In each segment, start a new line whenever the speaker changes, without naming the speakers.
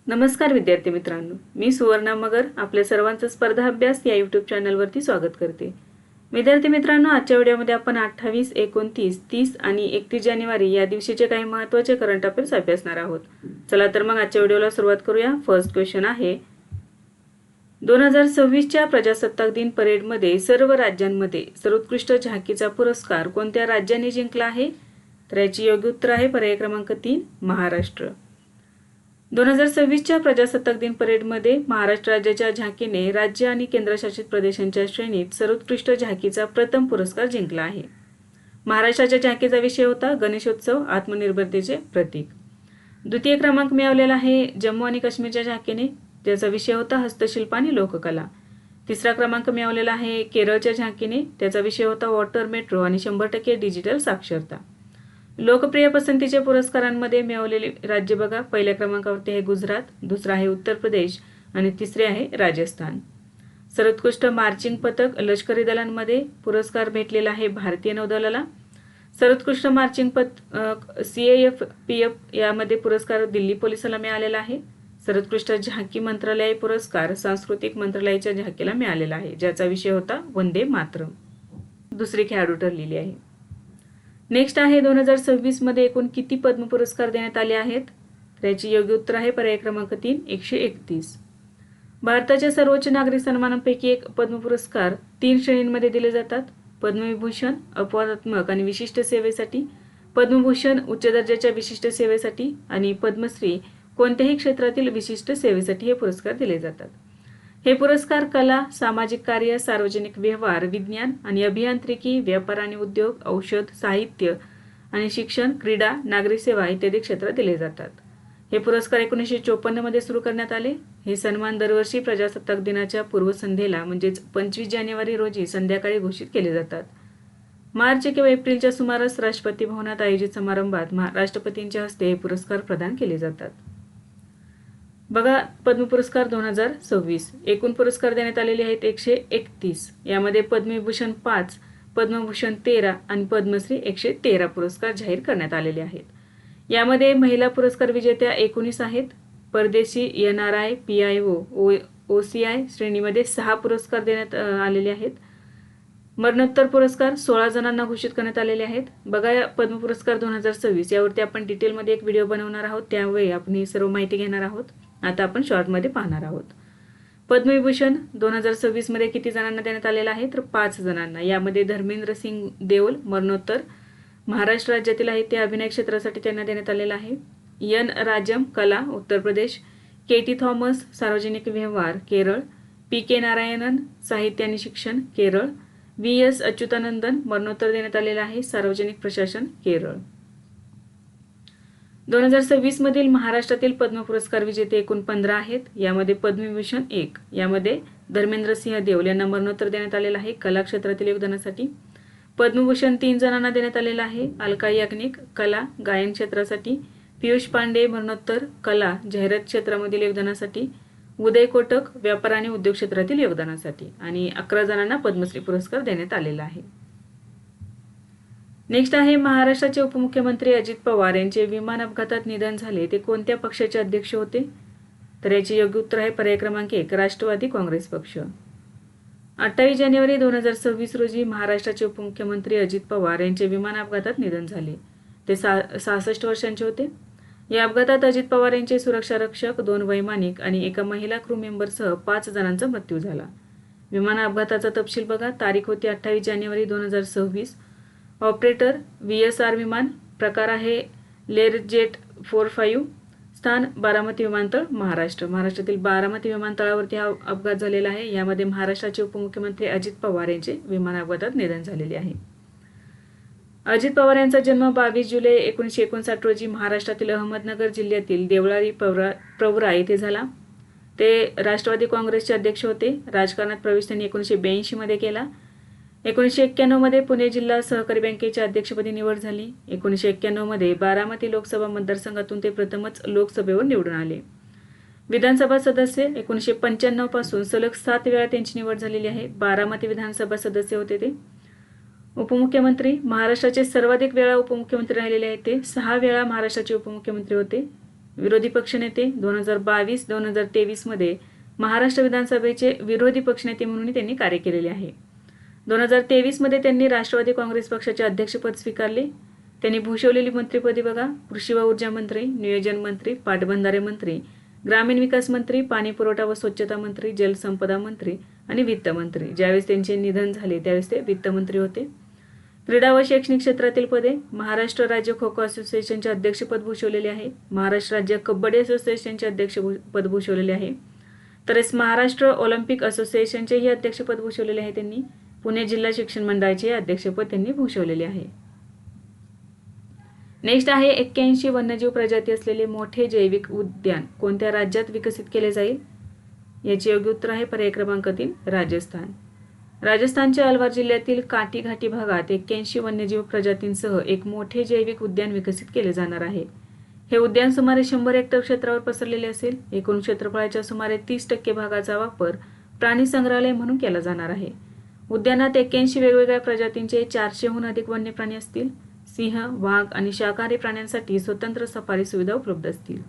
नमस्कार विद्यार्थी मित्रांनो, मी सुवर्णा मगर आपल्या सर्वांचं स्पर्धा अभ्यास या यूट्यूब चॅनलवरती स्वागत करते. विद्यार्थी मित्रांनो, आजच्या व्हिडिओमध्ये आपण 28, 29, 30 आणि 31 जानेवारी या दिवशीचे काही महत्त्वाचे करंट अफेअर्स अभ्यासणार आहोत. चला तर मग आजच्या व्हिडिओला सुरुवात करूया. फर्स्ट क्वेश्चन आहे, 2026च्या प्रजासत्ताक दिन परेडमध्ये सर्व राज्यांमध्ये सर्वोत्कृष्ट झाकीचा पुरस्कार कोणत्या राज्याने जिंकला आहे? तर याची योग्य उत्तर आहे पर्याय क्रमांक 3, महाराष्ट्र. 2026च्या प्रजासत्ताक दिन परेडमध्ये महाराष्ट्र राज्याच्या झाकीने राज्य आणि केंद्रशासित प्रदेशांच्या श्रेणीत सर्वोत्कृष्ट झाकीचा प्रथम पुरस्कार जिंकला आहे. महाराष्ट्राच्या झाकीचा विषय होता गणेशोत्सव आत्मनिर्भरतेचे प्रतीक. द्वितीय क्रमांक मिळवलेला आहे जम्मू आणि काश्मीरच्या झाकीने, त्याचा विषय होता हस्तशिल्प आणि लोककला. तिसरा क्रमांक मिळवलेला आहे केरळच्या झाकीने, त्याचा विषय होता वॉटर मेट्रो आणि 100% डिजिटल साक्षरता. लोकप्रिय पसंतीच्या पुरस्कारांमध्ये मिळवलेले राज्य बघा, पहिल्या क्रमांकावरती आहे गुजरात, दुसरा आहे उत्तर प्रदेश आणि तिसरे आहे राजस्थान. सर्वोत्कृष्ट मार्चिंग पथक लष्करी दलांमध्ये पुरस्कार भेटलेला आहे भारतीय नौदलाला. सर्वोत्कृष्ट मार्चिंग पथक CAFPF यामध्ये पुरस्कार दिल्ली पोलिसाला मिळालेला आहे. सर्वोत्कृष्ट झाकी मंत्रालय पुरस्कार सांस्कृतिक मंत्रालयाच्या झाकीला मिळालेला आहे, ज्याचा विषय होता वंदे मातरम. दुसरी खेळाडू ठरलेली आहे. नेक्स्ट आहे 2026 मध्ये एकूण किती पद्म पुरस्कार देण्यात आले आहेत? त्याची योग्य उत्तर आहे पर्याय क्रमांक 3, 131. भारताच्या सर्वोच्च नागरी सन्मानांपैकी एक पद्म पुरस्कार 3 श्रेणींमध्ये दिले जातात. पद्मविभूषण अपवादात्मक आणि विशिष्ट सेवेसाठी, पद्मभूषण उच्च दर्जाच्या विशिष्ट सेवेसाठी आणि पद्मश्री कोणत्याही क्षेत्रातील विशिष्ट सेवेसाठी हे पुरस्कार दिले जातात. हे पुरस्कार कला, सामाजिक कार्य, सार्वजनिक व्यवहार, विज्ञान आणि अभियांत्रिकी, व्यापार आणि उद्योग, औषध, साहित्य आणि शिक्षण, क्रीडा, नागरी सेवा इत्यादी क्षेत्रात दिले जातात. हे पुरस्कार 1954 मध्ये सुरू करण्यात आले. हे सन्मान दरवर्षी प्रजासत्ताक दिनाच्या पूर्वसंध्येला म्हणजेच 25 जानेवारी रोजी संध्याकाळी घोषित केले जातात. मार्च किंवा एप्रिलच्या सुमारास राष्ट्रपती भवनात आयोजित समारंभात राष्ट्रपतींच्या हस्ते हे पुरस्कार प्रदान केले जातात. बघा, पद्म पुरस्कार 2026 एकूण पुरस्कार देण्यात आलेले आहेत 131. यामध्ये पद्मविभूषण 5, पद्मभूषण 13 आणि पद्मश्री 113 पुरस्कार जाहीर करण्यात आलेले आहेत. यामध्ये महिला पुरस्कार विजेत्या 19 आहेत. परदेशी NRI, PIO, OCI श्रेणीमध्ये 6 पुरस्कार देण्यात आलेले आहेत. मरणोत्तर पुरस्कार 16 जणांना घोषित करण्यात आलेले आहेत. बघा, पद्म पुरस्कार 2026 यावरती आपण डिटेलमध्ये एक व्हिडिओ बनवणार आहोत, त्यावेळी आपण ही सर्व माहिती घेणार आहोत. आता आपण शॉर्टमध्ये पाहणार आहोत. पद्मविभूषण 2026 मध्ये किती जणांना देण्यात आलेला आहे? तर 5 जणांना. यामध्ये धर्मेंद्र सिंग देओल मरणोत्तर महाराष्ट्र राज्यातील आहे, ते अभिनय क्षेत्रासाठी त्यांना देण्यात आलेला आहे. N राजम कला उत्तर प्रदेश, KT थॉमस सार्वजनिक व्यवहार केरळ, PK नारायणन साहित्य आणि शिक्षण केरळ, VS अच्युतानंदन मरणोत्तर देण्यात आलेला आहे सार्वजनिक प्रशासन केरळ. 2026 मधील महाराष्ट्रातील पद्म पुरस्कार विजेते एकूण 15 आहेत. यामध्ये पद्मविभूषण 1, यामध्ये धर्मेंद्र सिंह देओल यांना मरणोत्तर देण्यात आलेला आहे कला क्षेत्रातील योगदानासाठी. पद्मभूषण 3 जणांना देण्यात आलेला आहे. अलका याग्निक कला गायन क्षेत्रासाठी, पियुष पांडे मरणोत्तर कला जाहिरात क्षेत्रामधील योगदानासाठी, उदय कोटक व्यापार आणि उद्योग क्षेत्रातील योगदानासाठी आणि 11 जणांना पद्मश्री पुरस्कार देण्यात आलेला आहे. नेक्स्ट आहे महाराष्ट्राचे उपमुख्यमंत्री अजित पवार यांचे विमान अपघातात निधन झाले, ते कोणत्या पक्षाचे अध्यक्ष होते? तर याचे योग्य उत्तर आहे पर्याय क्रमांक 1, राष्ट्रवादी काँग्रेस पक्ष. 28 जानेवारी 2026 रोजी महाराष्ट्राचे उपमुख्यमंत्री अजित पवार यांचे विमान अपघातात निधन झाले. ते 66 वर्षांचे होते. या अपघातात अजित पवार यांचे सुरक्षा रक्षक, 2 वैमानिक आणि एका महिला क्रू मेंबरसह 5 जणांचा मृत्यू झाला. विमान अपघाताचा तपशील बघा, तारीख होती 28 जानेवारी 2026. ऑपरेटर VSR विमान, प्रकार आहे लेरजेट 45, स्थान बारामती विमानतळ महाराष्ट्र. महाराष्ट्रातील बारामती विमानतळावरती हा अपघात झालेला आहे. यामध्ये महाराष्ट्राचे उपमुख्यमंत्री अजित पवार यांचे विमान अपघातात निधन झालेले आहे. अजित पवार यांचा जन्म 22 जुलै 1959 रोजी महाराष्ट्रातील अहमदनगर जिल्ह्यातील देवळाली प्रवरा येथे झाला. ते राष्ट्रवादी काँग्रेसचे अध्यक्ष होते. राजकारणात प्रवेश त्यांनी 1982 मध्ये केला. 1991 मध्ये पुणे जिल्हा सहकारी बँकेच्या अध्यक्षपदी निवड झाली. 1991 मध्ये बारामती लोकसभा मतदारसंघातून ते प्रथमच लोकसभेवर निवडून आले. विधानसभा सदस्य 1995 पासून सलग 7 वेळा त्यांची निवड झालेली आहे. बारामती विधानसभा सदस्य होते ते. उपमुख्यमंत्री, महाराष्ट्राचे सर्वाधिक वेळा उपमुख्यमंत्री राहिलेले आहेत ते 6 वेळा महाराष्ट्राचे उपमुख्यमंत्री होते. विरोधी पक्षनेते 2022-2023 मध्ये महाराष्ट्र विधानसभेचे विरोधी पक्षनेते म्हणून त्यांनी कार्य केलेले आहे. 2023 मध्ये त्यांनी राष्ट्रवादी काँग्रेस पक्षाचे अध्यक्षपद स्वीकारले. त्यांनी भूषवलेली मंत्रिपदे बघा: कृषी व ऊर्जा मंत्री, नियोजन मंत्री, पाटबंधारे मंत्री, ग्रामीण विकास मंत्री, पाणी पुरवठा व स्वच्छता मंत्री, जलसंपदा मंत्री आणि वित्त मंत्री. ज्यावेळेस त्यांचे निधन झाले त्यावेळेस ते वित्त मंत्री होते. क्रीडा व शैक्षणिक क्षेत्रातील पदे: महाराष्ट्र राज्य खो खो असोसिएशनचे अध्यक्षपद भूषवलेले आहे. महाराष्ट्र राज्य कबड्डी असोसिएशनचे अध्यक्षपद भूषवलेले आहे. तसेच महाराष्ट्र ऑलिम्पिक असोसिएशनचेही अध्यक्षपद भूषवलेले आहे त्यांनी. पुणे जिल्हा शिक्षण मंडळाचे अध्यक्षपद त्यांनी भूषवलेले आहे. नेक्स्ट आहे 81 वन्यजीव प्रजाती असलेले मोठे जैविक उद्यान कोणत्या राज्यात विकसित केले जाईल? याचे योग्य उत्तर आहे पर्याय क्रमांक 3 राजस्थान. राजस्थानच्या अलवार जिल्ह्यातील काटी घाटी भागात 81 वन्यजीव प्रजातींसह एक मोठे जैविक उद्यान विकसित केले जाणार आहे. हे उद्यान सुमारे 100 हेक्टर क्षेत्रावर पसरलेले असेल. एकूण क्षेत्रफळाच्या सुमारे 30% भागाचा वापर प्राणी संग्रहालय म्हणून केला जाणार आहे. उद्यानात 81 वेगवेगळ्या प्रजातींचे 400हून अधिक वन्य प्राणी असतील. सिंह, वाघ आणि शाकाहारी प्राण्यांसाठी स्वतंत्र सफारी सुविधा उपलब्ध असतील.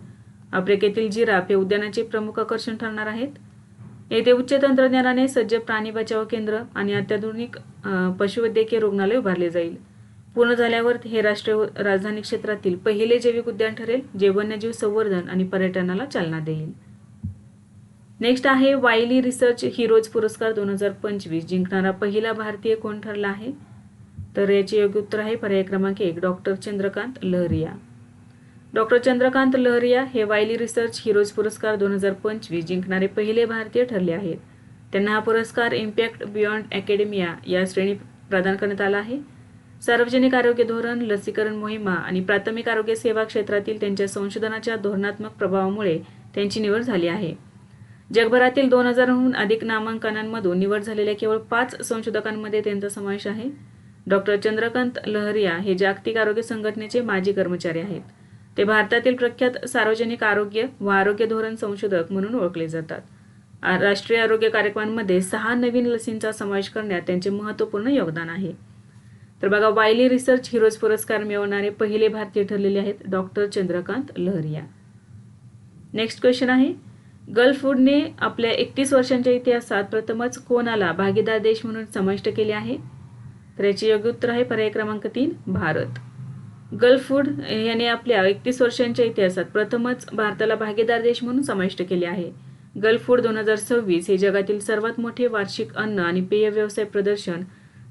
आफ्रिकेतील जिराफ हे उद्यानाचे प्रमुख आकर्षण ठरणार आहेत. येथे उच्च तंत्रज्ञानाने सज्ज प्राणी बचाव केंद्र आणि अत्याधुनिक पशुवैद्यकीय रुग्णालय उभारले जाईल. पूर्ण झाल्यावर हे राष्ट्रीय राजधानी क्षेत्रातील पहिले जैविक उद्यान ठरेल जे वन्यजीव संवर्धन आणि पर्यटनाला चालना देईल. नेक्स्ट आहे वायली रिसर्च हिरोज पुरस्कार 2025 जिंकणारा पहिला भारतीय कोण ठरला आहे? तर याचे योग्य उत्तर आहे पर्याय क्रमांक 1 डॉक्टर चंद्रकांत लहरिया. डॉक्टर चंद्रकांत लहरिया हे वायली रिसर्च हिरोज पुरस्कार 2025 जिंकणारे पहिले भारतीय ठरले आहेत. त्यांना हा पुरस्कार इम्पॅक्ट बियॉन्ड अकॅडेमिया या श्रेणीत प्रदान करण्यात आला आहे. सार्वजनिक आरोग्य धोरण, लसीकरण मोहिमा आणि प्राथमिक आरोग्य सेवा क्षेत्रातील त्यांच्या संशोधनाच्या धोरणात्मक प्रभावामुळे त्यांची निवड झाली आहे. जगभरातील 2000हून अधिक नामांकनांमधून निवड झालेल्या केवळ 5 संशोधकांमध्ये त्यांचा समावेश आहे. डॉक्टर चंद्रकांत लहरिया हे जागतिक आरोग्य संघटनेचे माजी कर्मचारी आहेत. ते भारतातील प्रख्यात सार्वजनिक आरोग्य व आरोग्य धोरण संशोधक म्हणून ओळखले जातात. राष्ट्रीय आरोग्य कार्यक्रमांमध्ये 6 नवीन लसींचा समावेश करण्यात त्यांचे महत्त्वपूर्ण योगदान आहे. तर बघा, वायली रिसर्च हिरोज पुरस्कार मिळवणारे पहिले भारतीय ठरलेले आहेत डॉक्टर चंद्रकांत लहरिया. नेक्स्ट क्वेश्चन आहे, गल्फ फूडने आपल्या 31 वर्षांच्या इतिहासात प्रथमच कोणाला भागीदार देश म्हणून समाविष्ट केले आहे? तर याचे योग्य उत्तर आहे पर्याय क्रमांक 3 भारत. गल्फ फूड याने आपल्या 31 वर्षांच्या इतिहासात प्रथमच भारताला भागीदार देश म्हणून समाविष्ट केले आहे. गल्फ फूड 2026 हे जगातील सर्वात मोठे वार्षिक अन्न आणि पेय व्यवसाय प्रदर्शन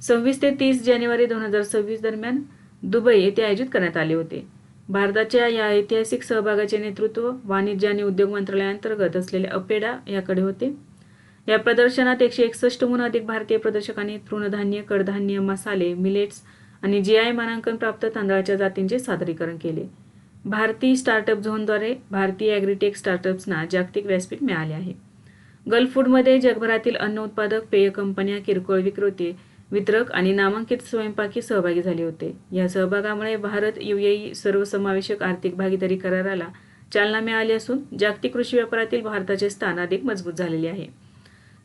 26 ते 30 जानेवारी 2026 दरम्यान दुबई येथे आयोजित करण्यात आले होते. भारताच्या या ऐतिहासिक सहभागाचे नेतृत्व वाणिज्य आणि उद्योग मंत्रालयाअंतर्गत असलेल्या अपेडा याकडे होते. या प्रदर्शनात 161हून अधिक भारतीय प्रदर्शकांनी तृणधान्य, कडधान्य, मसाले, मिलेट्स आणि GI मानांकन प्राप्त तांदळाच्या जातींचे सादरीकरण केले. भारतीय स्टार्टअप झोनद्वारे भारतीय ॲग्रीटेक स्टार्टअप्सना जागतिक व्यासपीठ मिळाले आहे. गल्फ फूडमध्ये जगभरातील अन्न उत्पादक, पेय कंपन्या, किरकोळ विक्रेते, वितरक आणि नामांकित स्वयंपाकी सहभागी झाले होते. या सहभागामुळे भारत UAE सर्वसमावेशक आर्थिक भागीदारी कराराला चालना मिळाली असून जागतिक कृषी व्यापारातील भारताचे स्थान अधिक मजबूत झालेले आहे.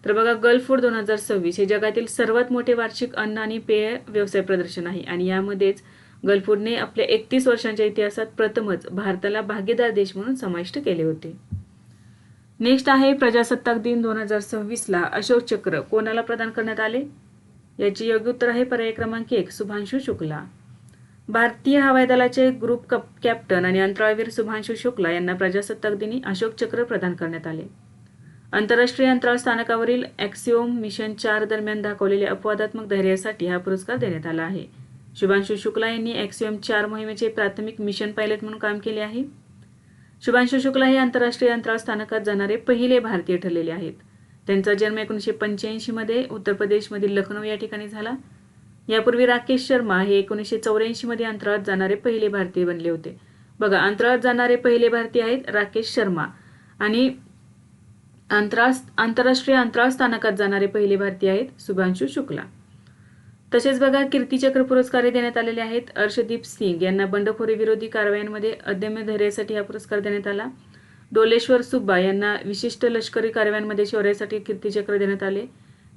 तर बघा, गल्फ फूड 2026 हे जगातील सर्वात मोठे वार्षिक अन्न आणि पेय व्यवसाय प्रदर्शन आहे आणि यामध्येच गल्फ फूडने आपल्या 31 वर्षांच्या इतिहासात प्रथमच भारताला भागीदार देश म्हणून समाविष्ट केले होते. नेक्स्ट आहे प्रजासत्ताक दिन 2026ला अशोक चक्र कोणाला प्रदान करण्यात आले? याचे योग्य उत्तर आहे पर्याय क्रमांक 1 शुभांशु शुक्ला. भारतीय हवाई दलाचे ग्रुप कॅप्टन आणि अंतराळवीर शुभांशु शुक्ला यांना प्रजासत्ताक दिनी अशोक चक्र प्रदान करण्यात आले. आंतरराष्ट्रीय अंतराळ स्थानकावरील ॲक्सिओम मिशन 4 दरम्यान दाखवलेल्या अपवादात्मक धैर्यासाठी हा पुरस्कार देण्यात आला आहे. शुभांशु शुक्ला यांनी ॲक्सिओम 4 मोहिमेचे प्राथमिक मिशन पायलट म्हणून काम केले आहे. शुभांशु शुक्ला हे आंतरराष्ट्रीय अंतराळ स्थानकात जाणारे पहिले भारतीय ठरलेले आहेत. त्यांचा जन्म 1985 मध्ये उत्तर प्रदेशमधील लखनौ या ठिकाणी झाला. यापूर्वी राकेश शर्मा हे 1984 मध्ये अंतराळात जाणारे पहिले भारतीय बनले होते. बघा, अंतराळात जाणारे पहिले भारतीय आहेत राकेश शर्मा आणि आंतरराष्ट्रीय अंतराळ स्थानकात जाणारे पहिले भारतीय आहेत शुभांशु शुक्ला. तसेच बघा, कीर्तीचक्र पुरस्कार देण्यात आलेले आहेत. अर्शदीप सिंग यांना बंडखोरी विरोधी कारवायांमध्ये अदम्य धैर्यासाठी हा पुरस्कार देण्यात आला. डोलेश्वर सुब्बा यांना विशिष्ट लष्करी कारवायांमध्ये शौर्यासाठी कीर्तीचक्र देण्यात आले.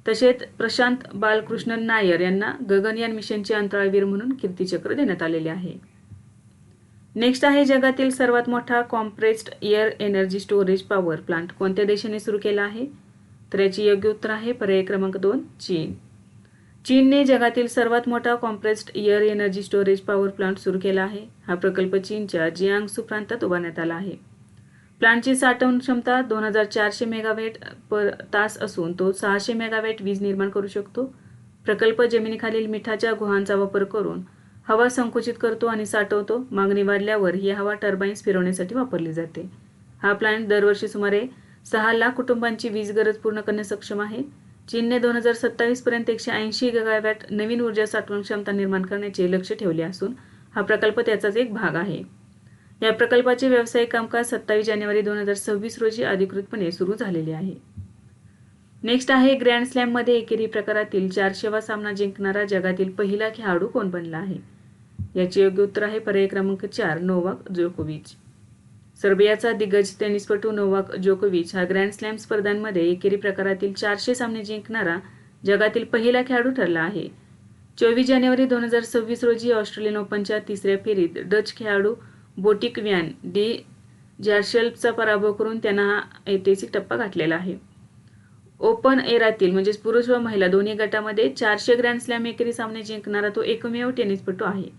तसेच प्रशांत बालकृष्णन नायर यांना गगनयान मिशनचे अंतराळवीर म्हणून कीर्तीचक्र देण्यात आलेले आहे. नेक्स्ट आहे जगातील सर्वात मोठा compressed air energy storage power plant कोणत्या देशाने सुरू केला आहे? तर याचे योग्य उत्तर आहे पर्याय क्रमांक 2 चीन. चीनने जगातील सर्वात मोठा compressed air energy storage power plant सुरू केला आहे. हा प्रकल्प चीनच्या जिआंगसू प्रांतात उभारण्यात आला आहे. प्लांटची साठवण क्षमता 2400 मेगावॅट पर तास असून तो 600 मेगावॅट वीज निर्माण करू शकतो. प्रकल्प जमिनीखालील मिठाच्या गुहांचा वापर करून हवा संकुचित करतो आणि साठवतो. मागणी वाढल्यावर ही हवा टर्बाईन्स फिरवण्यासाठी वापरली जाते. हा प्लांट दरवर्षी सुमारे 6 लाख कुटुंबांची वीज गरज पूर्ण करण्यास सक्षम आहे. चीनने 2027 पर्यंत 180 गीगावॅट नवीन ऊर्जा साठवण क्षमता निर्माण करण्याचे लक्ष्य ठेवले असून हा प्रकल्प त्याचाच एक भाग आहे. या प्रकल्पाचे व्यावसायिक कामकाज 27 जानेवारी 2026 रोजी अधिकृतपणे सुरू झालेले आहे. नेक्स्ट आहे ग्रँड स्लॅममध्ये एकेरी प्रकारातील 400वा सामना जिंकणारा जगातील पहिला खेळाडू कोण बनला आहे? याचे योग्य उत्तर आहे पर्याय क्रमांक 4 नोवाक जोकोविच. सर्बियाचा दिग्गज टेनिसपटू नोवाक जोकोविच हा ग्रँड स्लॅम स्पर्धांमध्ये एकेरी प्रकारातील 400 सामने जिंकणारा जगातील पहिला खेळाडू ठरला आहे. 24 जानेवारी 2026 रोजी ऑस्ट्रेलियन ओपनच्या तिसऱ्या फेरीत डच खेळाडू बोटिक व्यान डी जॅरशेल्फचा पराभव करून त्यांना हा ऐतिहासिक टप्पा गाठलेला आहे. ओपन एरातील म्हणजेच पुरुष व महिला दोन्ही गटामध्ये 400 ग्रँड स्लॅम एकेरी सामने जिंकणारा तो एकमेव टेनिसपटू आहे.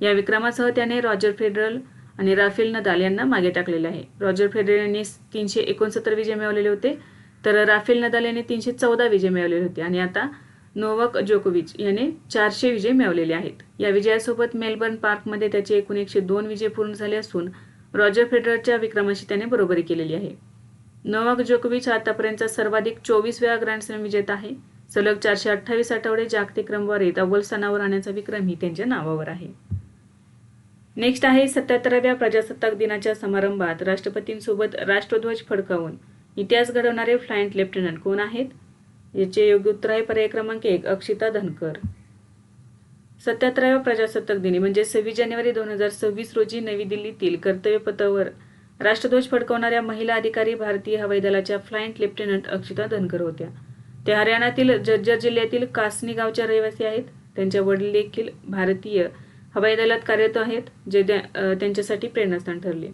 या विक्रमासह त्याने रॉजर फेडरर आणि राफेल नदाल यांना मागे टाकलेले आहे. रॉजर फेडरर यांनी 369 विजय मिळवलेले होते तर राफेल नदाल यांनी 314 विजय मिळवलेले होते आणि आता नोवाक जोकोविच याने 400 विजय मिळवलेले आहेत. या विजयासोबत मेलबर्न पार्कमध्ये त्याचे एकूण 102 विजय पूर्ण झाले असून रॉजर फेडररच्या विक्रमाशी त्याने बरोबरी केलेली आहे. नोवाक जोकोविच हा आतापर्यंतचा सर्वाधिक 24 वेळा ग्रँड स्लॅम विजेता आहे. सलग 428 आठवडे जागतिक क्रमवारीत अव्वल स्थानावर राहण्याचा विक्रमही त्यांच्या नावावर आहे. नेक्स्ट आहे 77व्या प्रजासत्ताक दिनाच्या समारंभात राष्ट्रपतींसोबत राष्ट्रध्वज फडकावून इतिहास घडवणारे फ्लायंट लेफ्टनंट कोण आहेत? याचे योग्य उत्तर आहे पर्याय क्रमांक 1 अक्षिता धनकर. 77व्या प्रजासत्ताक दिनी म्हणजे 26 जानेवारी 2026 रोजी नवी दिल्लीतील कर्तव्यपथावर राष्ट्रध्वज फडकवणाऱ्या महिला अधिकारी भारतीय हवाई दलाच्या फ्लायंट लेफ्टनंट अक्षिता धनकर होत्या. त्या हरियाणातील झज्जर जिल्ह्यातील कासनी गावच्या रहिवासी आहेत. त्यांच्या वडील देखील भारतीय हवाई दलात कार्यरत आहेत जे त्यांच्यासाठी प्रेरणास्थान ठरले.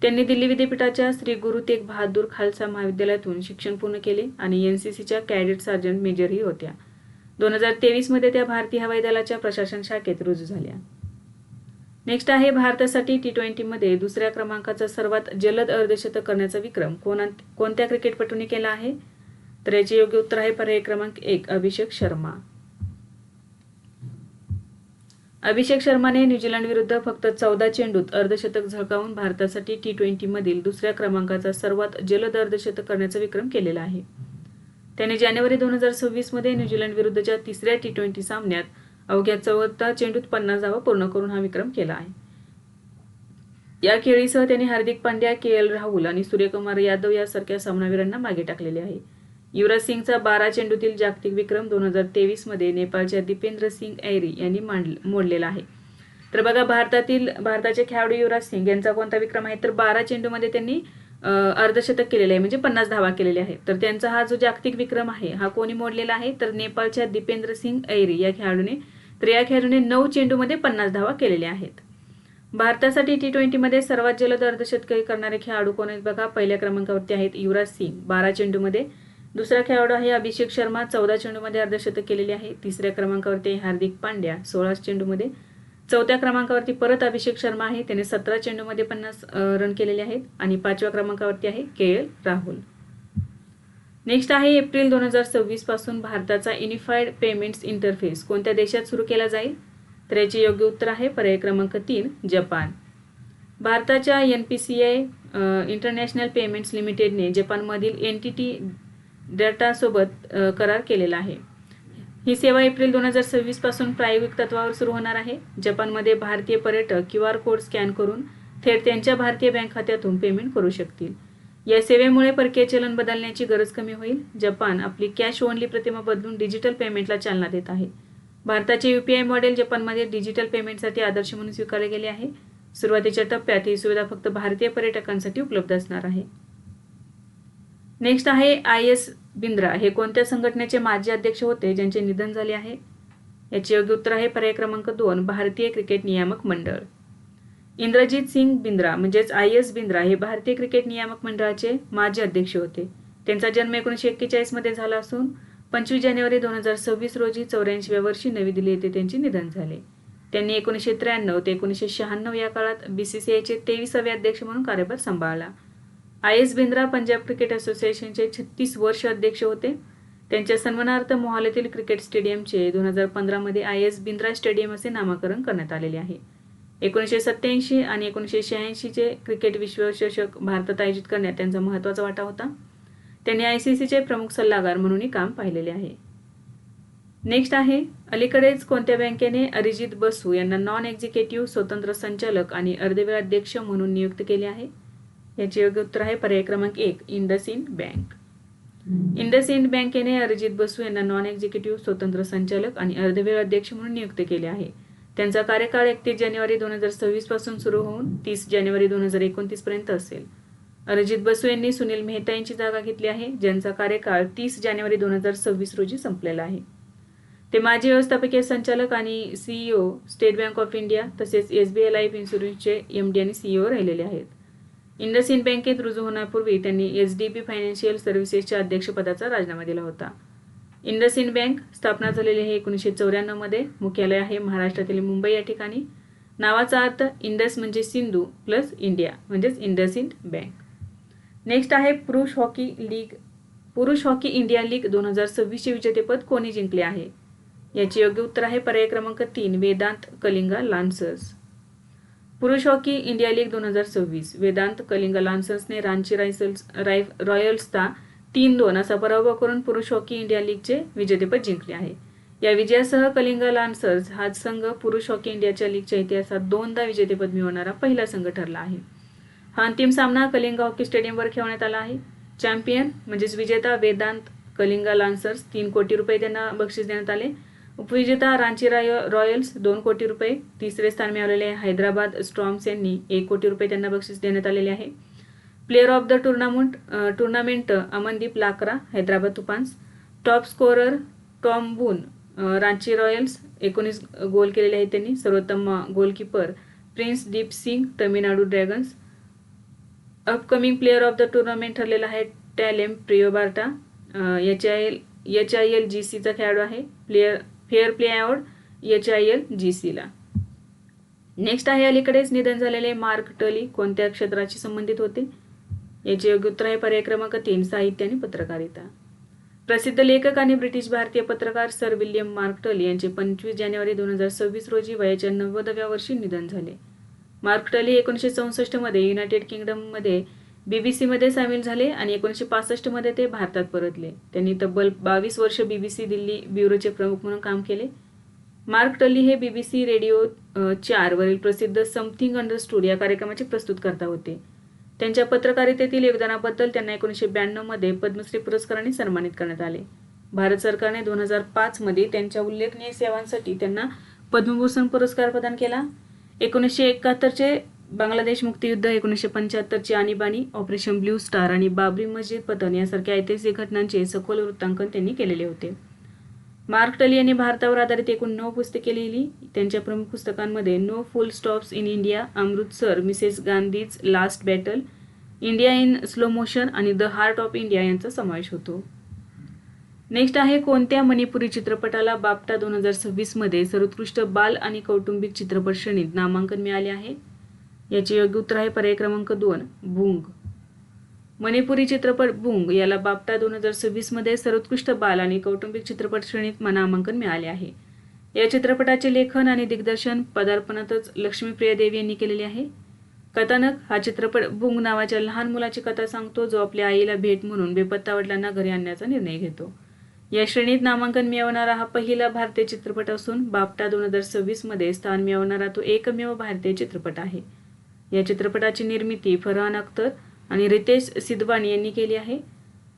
त्यांनी दिल्ली विद्यापीठाच्या श्री गुरु तेग बहादूर खालसा महाविद्यालयातून शिक्षण पूर्ण केले आणि एनसीसीच्या कॅडेट सार्जंट मेजरही होत्या. 2023 मध्ये त्या भारतीय हवाई दलाच्या प्रशासन शाखेत रुजू झाल्या. नेक्स्ट आहे भारतासाठी T20 मध्ये दुसऱ्या क्रमांकाचा सर्वात जलद अर्धशतक करण्याचा विक्रम कोणत्या क्रिकेटपटूने केला आहे? तर याचे योग्य उत्तर आहे पर्याय क्रमांक 1 अभिषेक शर्मा. अभिषेक शर्माने न्यूझीलंड विरुद्ध फक्त 14 चेंडूत अर्धशतक झळकावून भारतासाठी T20 मधील दुसऱ्या क्रमांकाचा सर्वात जलद अर्धशतक करण्याचा विक्रम केलेला आहे. त्याने जानेवारी 2026 मध्ये न्यूझीलंड विरुद्धच्या तिसऱ्या T20 सामन्यात अवघ्या 14 चेंडूत 50 धावा पूर्ण करून हा विक्रम केला आहे. या खेळीसह त्यांनी हार्दिक पांड्या, KL राहुल आणि सूर्यकुमार यादव यासारख्या सामनावीरांना मागे टाकलेले आहे. युवराज सिंगचा 12 चेंडूतील जागतिक विक्रम 2023 मध्ये नेपाळच्या दीपेंद्र सिंग ऐरी यांनी मोडलेला आहे. तर बघा भारताचे खेळाडू युवराज सिंग यांचा कोणता विक्रम आहे तर 12 चेंडूमध्ये त्यांनी अर्धशतक केलेले आहे म्हणजे 50 धावा केलेल्या आहेत. तर त्यांचा हा जो जागतिक विक्रम आहे हा कोणी मोडलेला आहे तर नेपाळच्या दीपेंद्र सिंग ऐरी या खेळाडूने. तर या खेळाडूने 9 चेंडूमध्ये 50 धावा केलेल्या आहेत. भारतासाठी T20 मध्ये सर्वात जलद अर्धशतक करणारे खेळाडू कोण आहेत बघा. पहिल्या क्रमांकावरती आहेत युवराज सिंग 12 चेंडूमध्ये. दुसरा खेळाडू आहे अभिषेक शर्मा 14 चेंडूमध्ये अर्धशतक केलेले आहे. तिसऱ्या क्रमांकावरती हार्दिक पांड्या 16 चेंडूमध्ये. चौथ्या क्रमांकावरती परत अभिषेक शर्मा आहे त्याने 17 चेंडूमध्ये 50 रन केलेले आहेत. आणि 5व्या क्रमांकावरती आहे KL राहुल. नेक्स्ट आहे एप्रिल 2026 पासून भारताचा युनिफाईड पेमेंट्स इंटरफेस कोणत्या देशात सुरू केला जाईल? तर याचे योग्य उत्तर आहे पर्याय क्रमांक 3 जपान. भारताच्या NPCI इंटरनॅशनल पेमेंट्स लिमिटेडने जपानमधील NTT डाटा सोबत करार केलेला आहे. ही सेवा एप्रिल 2026 पासून प्रायोगिक तत्वावर सुरू होणार आहे. जपानमध्ये भारतीय पर्यटक QR कोड स्कॅन करून थेट त्यांच्या भारतीय बँक खात्यातून पेमेंट करू शकतील. या सेवेमुळे परकीय चलन बदलण्याची गरज कमी होईल. जपान आपली कॅश ओनली प्रतिमा बदलून डिजिटल पेमेंटला चालना देत आहे. भारताचे UPI मॉडेल जपानमध्ये डिजिटल पेमेंटसाठी आदर्श म्हणून स्वीकारले गेले आहे. सुरुवातीच्या टप्प्यात ही सुविधा फक्त भारतीय पर्यटकांसाठी उपलब्ध असणार आहे. नेक्स्ट आहे IS बिंद्रा हे कोणत्या संघटनेचे माजी अध्यक्ष होते ज्यांचे निधन झाले आहे? याचे योग्य उत्तर आहे पर्याय क्रमांक 2 भारतीय क्रिकेट नियामक मंडळ. इंद्रजीत सिंग बिंद्रा म्हणजेच IS बिंद्रा हे भारतीय क्रिकेट नियामक मंडळाचे माजी अध्यक्ष होते. त्यांचा जन्म 1941 मध्ये झाला असून 25 जानेवारी 2026 रोजी 84व्या वर्षी नवी दिल्ली येथे त्यांचे निधन झाले. त्यांनी 1993 ते 1996 या काळात BCCIचे 23वे अध्यक्ष म्हणून कार्यभार सांभाळला. IS बिंद्रा पंजाब क्रिकेट असोसिएशनचे 36 वर्ष अध्यक्ष होते. त्यांच्या सन्मानार्थ मोहालीतील क्रिकेट स्टेडियमचे 2015 मध्ये IS बिंद्रा स्टेडियम असे नामकरण करण्यात आलेले आहे. 1987 आणि 1986चे क्रिकेट विश्वचषक भारतात आयोजित करण्यात त्यांचा महत्त्वाचा वाटा होता. त्यांनी ICCचे प्रमुख सल्लागार म्हणूनही काम पाहिलेले आहे. नेक्स्ट आहे, अलीकडेच कोणत्या बँकेने अरिजित बसू यांना नॉन एक्झिक्युटिव्ह स्वतंत्र संचालक आणि अर्धवेळ अध्यक्ष म्हणून नियुक्त केले आहे? याचे योग्य उत्तर आहे पर्याय क्रमांक 1, इंडसइंड बँक. इंडसइंड बँकेने अरिजित बसू यांना नॉन एक्झिक्युटिव्ह स्वतंत्र संचालक आणि अर्धवेळ अध्यक्ष म्हणून नियुक्त केले आहे. त्यांचा कार्यकाळ 31 जानेवारी 2026 पासून सुरू होऊन 30 जानेवारी 2029 पर्यंत असेल. अरिजित बसू यांनी सुनील मेहता यांची जागा घेतली आहे, ज्यांचा कार्यकाळ 30 जानेवारी 2026 रोजी संपलेला आहे. ते माजी व्यवस्थापकीय संचालक आणि CEO state bank of India तसेच SBI लाईफ इन्शुरन्सचे MD आणि CEO राहिलेले आहेत. इंडसइंड बँकेत रुजू होण्यापूर्वी त्यांनी SDB फायनान्शियल सर्व्हिसेसच्या अध्यक्षपदाचा राजीनामा दिला होता. इंडसइंड बँक स्थापना झालेली आहे 1994 मध्ये. मुख्यालय आहे महाराष्ट्रातील मुंबई या ठिकाणी. नावाचा अर्थ इंडस म्हणजे सिंधू प्लस इंडिया म्हणजेच इंडसइंड बँक. नेक्स्ट आहे पुरुष हॉकी इंडिया लीग 2026 चे विजेतेपद कोणी जिंकले आहे? याचे योग्य उत्तर आहे पर्याय क्रमांक 3, वेदांत कलिंगा लान्सर्स. पुरुष hockey India league 2026 Vedanta Kalinga लान्सर्सने रांची रॉयल्सचा 3-2 असा पराभव करून पुरुष हॉकी इंडिया लीगचे विजेतेपद जिंकले आहे. या विजयासह कलिंगा लान्सर्स हा संघ पुरुष हॉकी इंडियाच्या लीगच्या इतिहासात 2दा विजेतेपद मिळवणारा पहिला संघ ठरला आहे. हा अंतिम सामना कलिंगा हॉकी स्टेडियमवर खेळवण्यात आला आहे. चॅम्पियन म्हणजेच विजेता वेदांत कलिंगा लान्सर्स 3 कोटी रुपये त्यांना बक्षीस देण्यात आले. उपविजेता रांची रॉयल्स 2 कोटी रुपये. तिसरे स्थान मिळवलेले हैदराबाद स्टॉर्म्स यांनी 1 कोटी रुपये त्यांना बक्षीस देण्यात आलेले आहे. Player of the tournament Amandeep Lakra Hyderabad Toofans. Top scorer Tom Boon Ranchi Royals 19 goal केलेले आहेत त्यांनी. सर्वोत्तम goalkeeper Prince Deep Singh Tamil Nadu Dragons. Upcoming player of the tournament ठरलेला आहे टॅलेम प्रियोबार्टा HILGCचा खेळाडू आहे. फेअर प्ले अवॉर्ड HILGC ला. नेक्स्ट आहे, अलीकडेच निधन झालेले मार्क टली कोणत्या क्षेत्राशी संबंधित होते? याचे योग्य उत्तर आहे पर्याय क्रमांक 3, साहित्य आणि पत्रकारिता. प्रसिद्ध लेखक आणि ब्रिटिश भारतीय पत्रकार सर विल्यम मार्क टली यांचे 25 जानेवारी 2026 रोजी वयाच्या 90व्या वर्षी निधन झाले. मार्क टली 1964 मध्ये युनायटेड किंगडममध्ये BBC मध्ये सामील झाले आणि 1965 मध्ये ते भारतात परतले. त्यांनी तब्बल 22 वर्ष BBC दिल्ली ब्युरोचे प्रमुख म्हणून काम केले. मार्क टली हे BBC रेडिओ 4 वरील प्रसिद्ध समथिंग अंडरस्टूड या कार्यक्रमाचे प्रस्तुतकर्ता होते. त्यांच्या पत्रकारितेतील योगदानाबद्दल त्यांना 1992 मध्ये पद्मश्री पुरस्काराने सन्मानित करण्यात आले. भारत सरकारने 2005 मध्ये त्यांच्या उल्लेखनीय सेवांसाठी त्यांना पद्मभूषण पुरस्कार प्रदान केला. 1971चे बांगलादेश मुक्तीयुद्ध, 1975चे आणीबाणी, ऑपरेशन ब्ल्यू स्टार आणि बाबरी मस्जिद पतन यासारख्या ऐतिहासिक घटनांचे सखोल वृत्तांकन त्यांनी केलेले होते. मार्क टली यांनी भारतावर आधारित एकूण 9 पुस्तके लिहिली. त्यांच्या प्रमुख पुस्तकांमध्ये no full stops in India, Amritsar, Mrs Gandhi's last battle, India in slow motion आणि द हार्ट ऑफ इंडिया यांचा समावेश होतो. नेक्स्ट आहे, कोणत्या मणिपुरी चित्रपटाला बाफ्टा 2026 मध्ये सर्वोत्कृष्ट बाल आणि कौटुंबिक चित्रपट श्रेणीत नामांकन मिळाले आहे? याचे योग्य उत्तर आहे पर्याय क्रमांक 2, बुंग. मणिपुरी चित्रपट बुंग याला बाफ्टा 2026 मध्ये सर्वोत्कृष्ट बाल आणि कौटुंबिक चित्रपट श्रेणीत नामांकन मिळाले आहे. या चित्रपटाचे लेखन आणि दिग्दर्शन पदार्पणातच लक्ष्मीप्रिया देवी यांनी केलेले आहे. कथानक हा चित्रपट बुंग नावाच्या लहान मुलाची कथा सांगतो, जो आपल्या आईला भेट म्हणून बेपत्ता वडिलांना घरी आणण्याचा निर्णय घेतो. या श्रेणीत नामांकन मिळवणारा हा पहिला भारतीय चित्रपट असून बाफ्टा 2026 मध्ये स्थान मिळवणारा तो एकमेव भारतीय चित्रपट आहे. या चित्रपटाची निर्मिती फरहान अख्तर आणि रितेश सिद्धवानी यांनी केली आहे.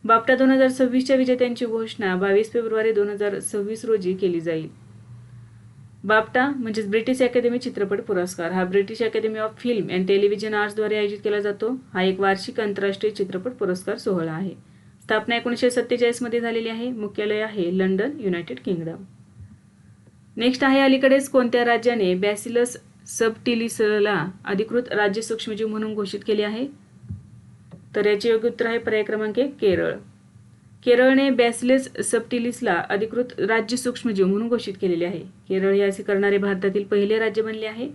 बाफ्टा 2026च्या विजेत्यांची घोषणा 22 फेब्रुवारी 2026 रोजी केली जाईल. बाफ्टा म्हणजेच ब्रिटिश अकॅदमी चित्रपट पुरस्कार हा British Academy of Film and Television आर्ट्सद्वारे आयोजित केला जातो. हा एक वार्षिक आंतरराष्ट्रीय चित्रपट पुरस्कार सोहळा आहे. स्थापना 1947 मध्ये झालेली आहे. मुख्यालय आहे लंडन, युनायटेड किंगडम. नेक्स्ट आहे, अलीकडेच कोणत्या राज्याने बॅसिलस सबटिलिसला अधिकृत राज्य सूक्ष्मजीव म्हणून घोषित केले आहे? तर याचे योग्य उत्तर आहे पर्याय क्रमांक 1 केरळ. केरळने बॅसिलस सबटिलिसला अधिकृत राज्य सूक्ष्मजीव म्हणून घोषित केलेले आहे. केरळ हे असे करणारे भारतातील पहिले राज्य बनले आहे.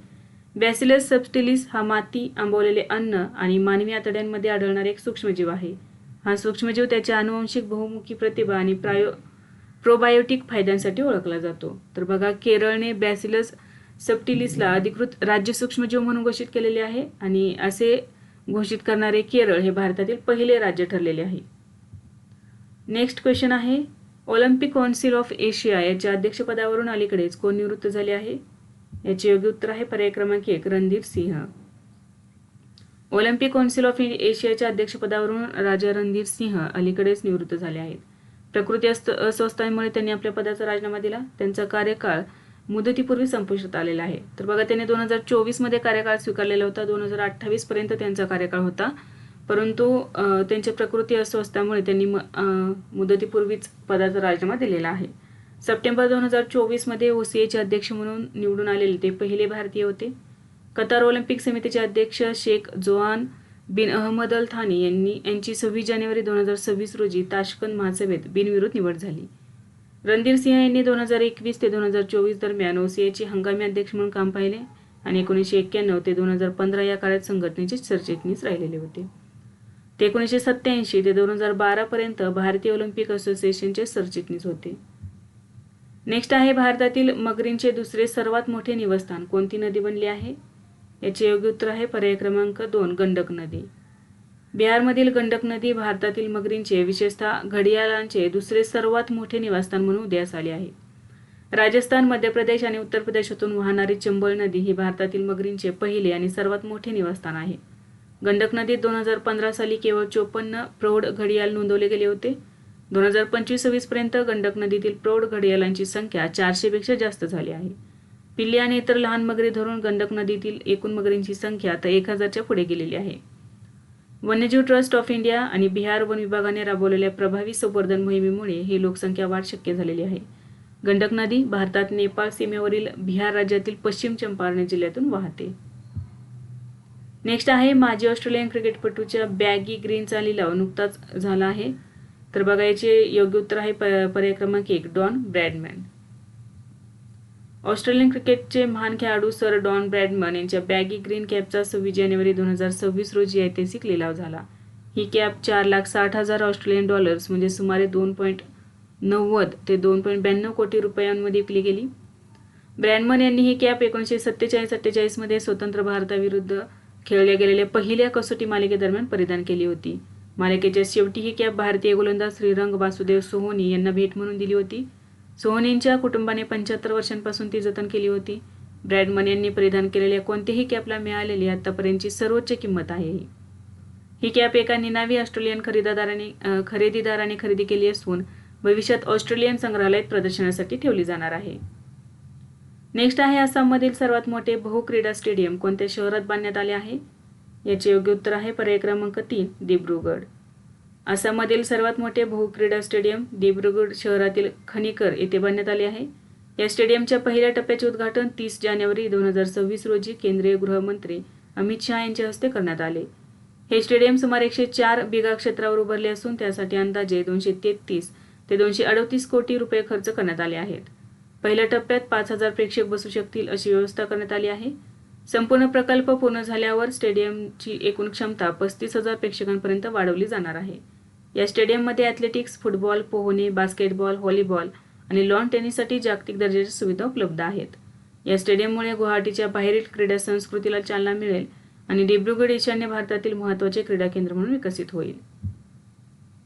बॅसिलस सबटिलिस हा माती, आंबवलेले अन्न आणि मानवी आतड्यांमध्ये आढळणारा एक सूक्ष्मजीव आहे. हा सूक्ष्मजीव त्याच्या आनुवंशिक बहुमुखी प्रतिभा आणि प्रोबायोटिक फायद्यांसाठी ओळखला जातो. तर बघा, केरळने बॅसिलस सबटिलिसला अधिकृत राज्य सूक्ष्मजीव म्हणून घोषित केलेले आहे आणि असे घोषित करणारे केरळ हे भारतातील पहिले राज्य ठरलेले आहे. नेक्स्ट क्वेश्चन आहे, ऑलिम्पिक काउन्सिल ऑफ एशिया याच्या अध्यक्षपदावरून अलीकडेच कोण निवृत्त झाले आहे? याचे योग्य उत्तर आहे पर्याय क्रमांक 1 Randhir Singh. Olympic council of एशियाच्या अध्यक्षपदावरून राजा रणधीर सिंह अलीकडेच निवृत्त झाले आहेत. प्रकृती अस्वस्थतेमुळे त्यांनी आपल्या पदाचा राजीनामा दिला. त्यांचा कार्यकाळ मुदतीपूर्वी संपुष्टात आलेला आहे. तर बघा, त्यांनी 2024 मध्ये कार्यकाळ स्वीकारलेला होता. 2028 पर्यंत त्यांचा कार्यकाळ होता, परंतु त्यांच्या प्रकृती अस्वस्थतेमुळे त्यांनी मुदतीपूर्वीच पदाचा राजीनामा दिलेला आहे. सप्टेंबर 2024 मध्ये OCAचे अध्यक्ष म्हणून निवडून आलेले ते पहिले भारतीय होते. कतार ऑलिम्पिक समितीचे अध्यक्ष शेख जोआन बिन अहमद अल थानी यांची 26 जानेवारी 2026 रोजी ताशकंद महासभेत बिनविरोध निवड झाली. रणधीर सिंह यांनी 2021 ते 2024 दरम्यान OCAचे हंगामी अध्यक्ष म्हणून काम पाहिले आणि 1991 ते 2015 या काळात संघटनेचे सरचिटणीस राहिलेले होते. ते 1987 ते 2012 पर्यंत भारतीय ऑलिम्पिक असोसिएशनचे सरचिटणीस होते. नेक्स्ट आहे, भारतातील मगरींचे दुसरे सर्वात मोठे निवासस्थान कोणती नदी बनली आहे? याचे योग्य उत्तर आहे पर्याय क्रमांक 2 गंडक नदी. बिहारमधील गंडक नदी भारतातील मगरींचे, विशेषतः घडियाळांचे दुसरे सर्वात मोठे निवासस्थान म्हणून उदयास आले आहे. राजस्थान, मध्य प्रदेश आणि उत्तर प्रदेशातून वाहणारी चंबळ नदी ही भारतातील मगरींचे पहिले आणि सर्वात मोठे निवासस्थान आहे. गंडक नदीत 2015 साली केवळ 54 प्रौढ घडियाळ नोंदवले गेले होते. 2025-26 पर्यंत गंडक नदीतील प्रौढ घडियाळांची संख्या 400 पेक्षा जास्त झाली आहे. पिल्ली आणि इतर लहान मगरी धरून गंडक नदीतील एकूण मगरींची संख्या आता 1000च्या पुढे गेलेली आहे. वन्यजीव ट्रस्ट ऑफ इंडिया आणि बिहार वन विभागाने राबवलेल्या प्रभावी संवर्धन मोहिमेमुळे ही लोकसंख्या वाढ शक्य झालेली आहे. गंडक नदी भारतात नेपाळ सीमेवरील बिहार राज्यातील पश्चिम चंपारण जिल्ह्यातून वाहते. नेक्स्ट आहे, माजी ऑस्ट्रेलियन क्रिकेटपटूच्या बॅगी ग्रीनचा लिलाव नुकताच झाला आहे. तर बघा, याचे योग्य उत्तर आहे पर्याय क्रमांक 1 डॉन ब्रॅडमॅन. ऑस्ट्रेलियन क्रिकेटचे महान खेळाडू सर डॉन ब्रॅडमन यांच्या बॅगी ग्रीन कॅपचा 26 जानेवारी 2026 रोजी ऐतिहासिक लिलाव झाला. ही कॅप $4,60,000 ऑस्ट्रेलियन डॉलर्स म्हणजे सुमारे 2.90 ते 2.92 कोटी रुपयांमध्ये विकली गेली. ब्रॅडमन यांनी ही कॅप 1947-48 मध्ये स्वतंत्र भारताविरुद्ध खेळल्या गेलेल्या पहिल्या कसोटी मालिकेदरम्यान परिधान केली होती. मालिकेच्या शेवटी ही कॅप भारतीय गोलंदाज श्रीरंग वासुदेव सोहोनी यांना भेट म्हणून दिली होती. सोहोनींच्या कुटुंबाने 75 वर्षांपासून ती जतन केली होती. ब्रॅडमन यांनी परिधान केलेल्या कोणत्याही कॅपला मिळालेली आतापर्यंतची सर्वोच्च किंमत आहे. ही कॅप एका निनावी ऑस्ट्रेलियन खरेदीदाराने खरेदी केली असून भविष्यात ऑस्ट्रेलियन संग्रहालयात प्रदर्शनासाठी ठेवली जाणार आहे. नेक्स्ट आहे, आसाममधील सर्वात मोठे बहुक्रीडा स्टेडियम कोणत्या शहरात बांधण्यात आले आहे? याचे योग्य उत्तर आहे पर्याय क्रमांक 3 दिब्रुगड. आसाममधील सर्वात मोठे बहुक्रीडा स्टेडियम दिब्रुगड शहरातील खनिकर येथे बांधण्यात आले आहे. या स्टेडियमच्या पहिल्या टप्प्याचे उद्घाटन 30 जानेवारी 2026 रोजी केंद्रीय गृहमंत्री अमित शहा यांच्या हस्ते करण्यात आले. हे स्टेडियम सुमारे 104 बिघा क्षेत्रावर उभारले असून त्यासाठी अंदाजे 233 ते 238 कोटी रुपये खर्च करण्यात आले आहेत. पहिल्या टप्प्यात 5000 प्रेक्षक बसू शकतील अशी व्यवस्था करण्यात आली आहे. संपूर्ण प्रकल्प पूर्ण झाल्यावर स्टेडियमची एकूण क्षमता 35,000 प्रेक्षकांपर्यंत वाढवली जाणार आहे. या स्टेडियममध्ये ॲथलेटिक्स, फुटबॉल, पोहणे, बास्केटबॉल, व्हॉलीबॉल आणि लॉन टेनिससाठी जागतिक दर्जाच्या सुविधा उपलब्ध आहेत. या स्टेडियममुळे गुवाहाटीच्या बाहेरील क्रीडा संस्कृतीला चालना मिळेल आणि दिब्रुगड ईशान्य भारतातील महत्त्वाचे क्रीडा केंद्र म्हणून विकसित होईल.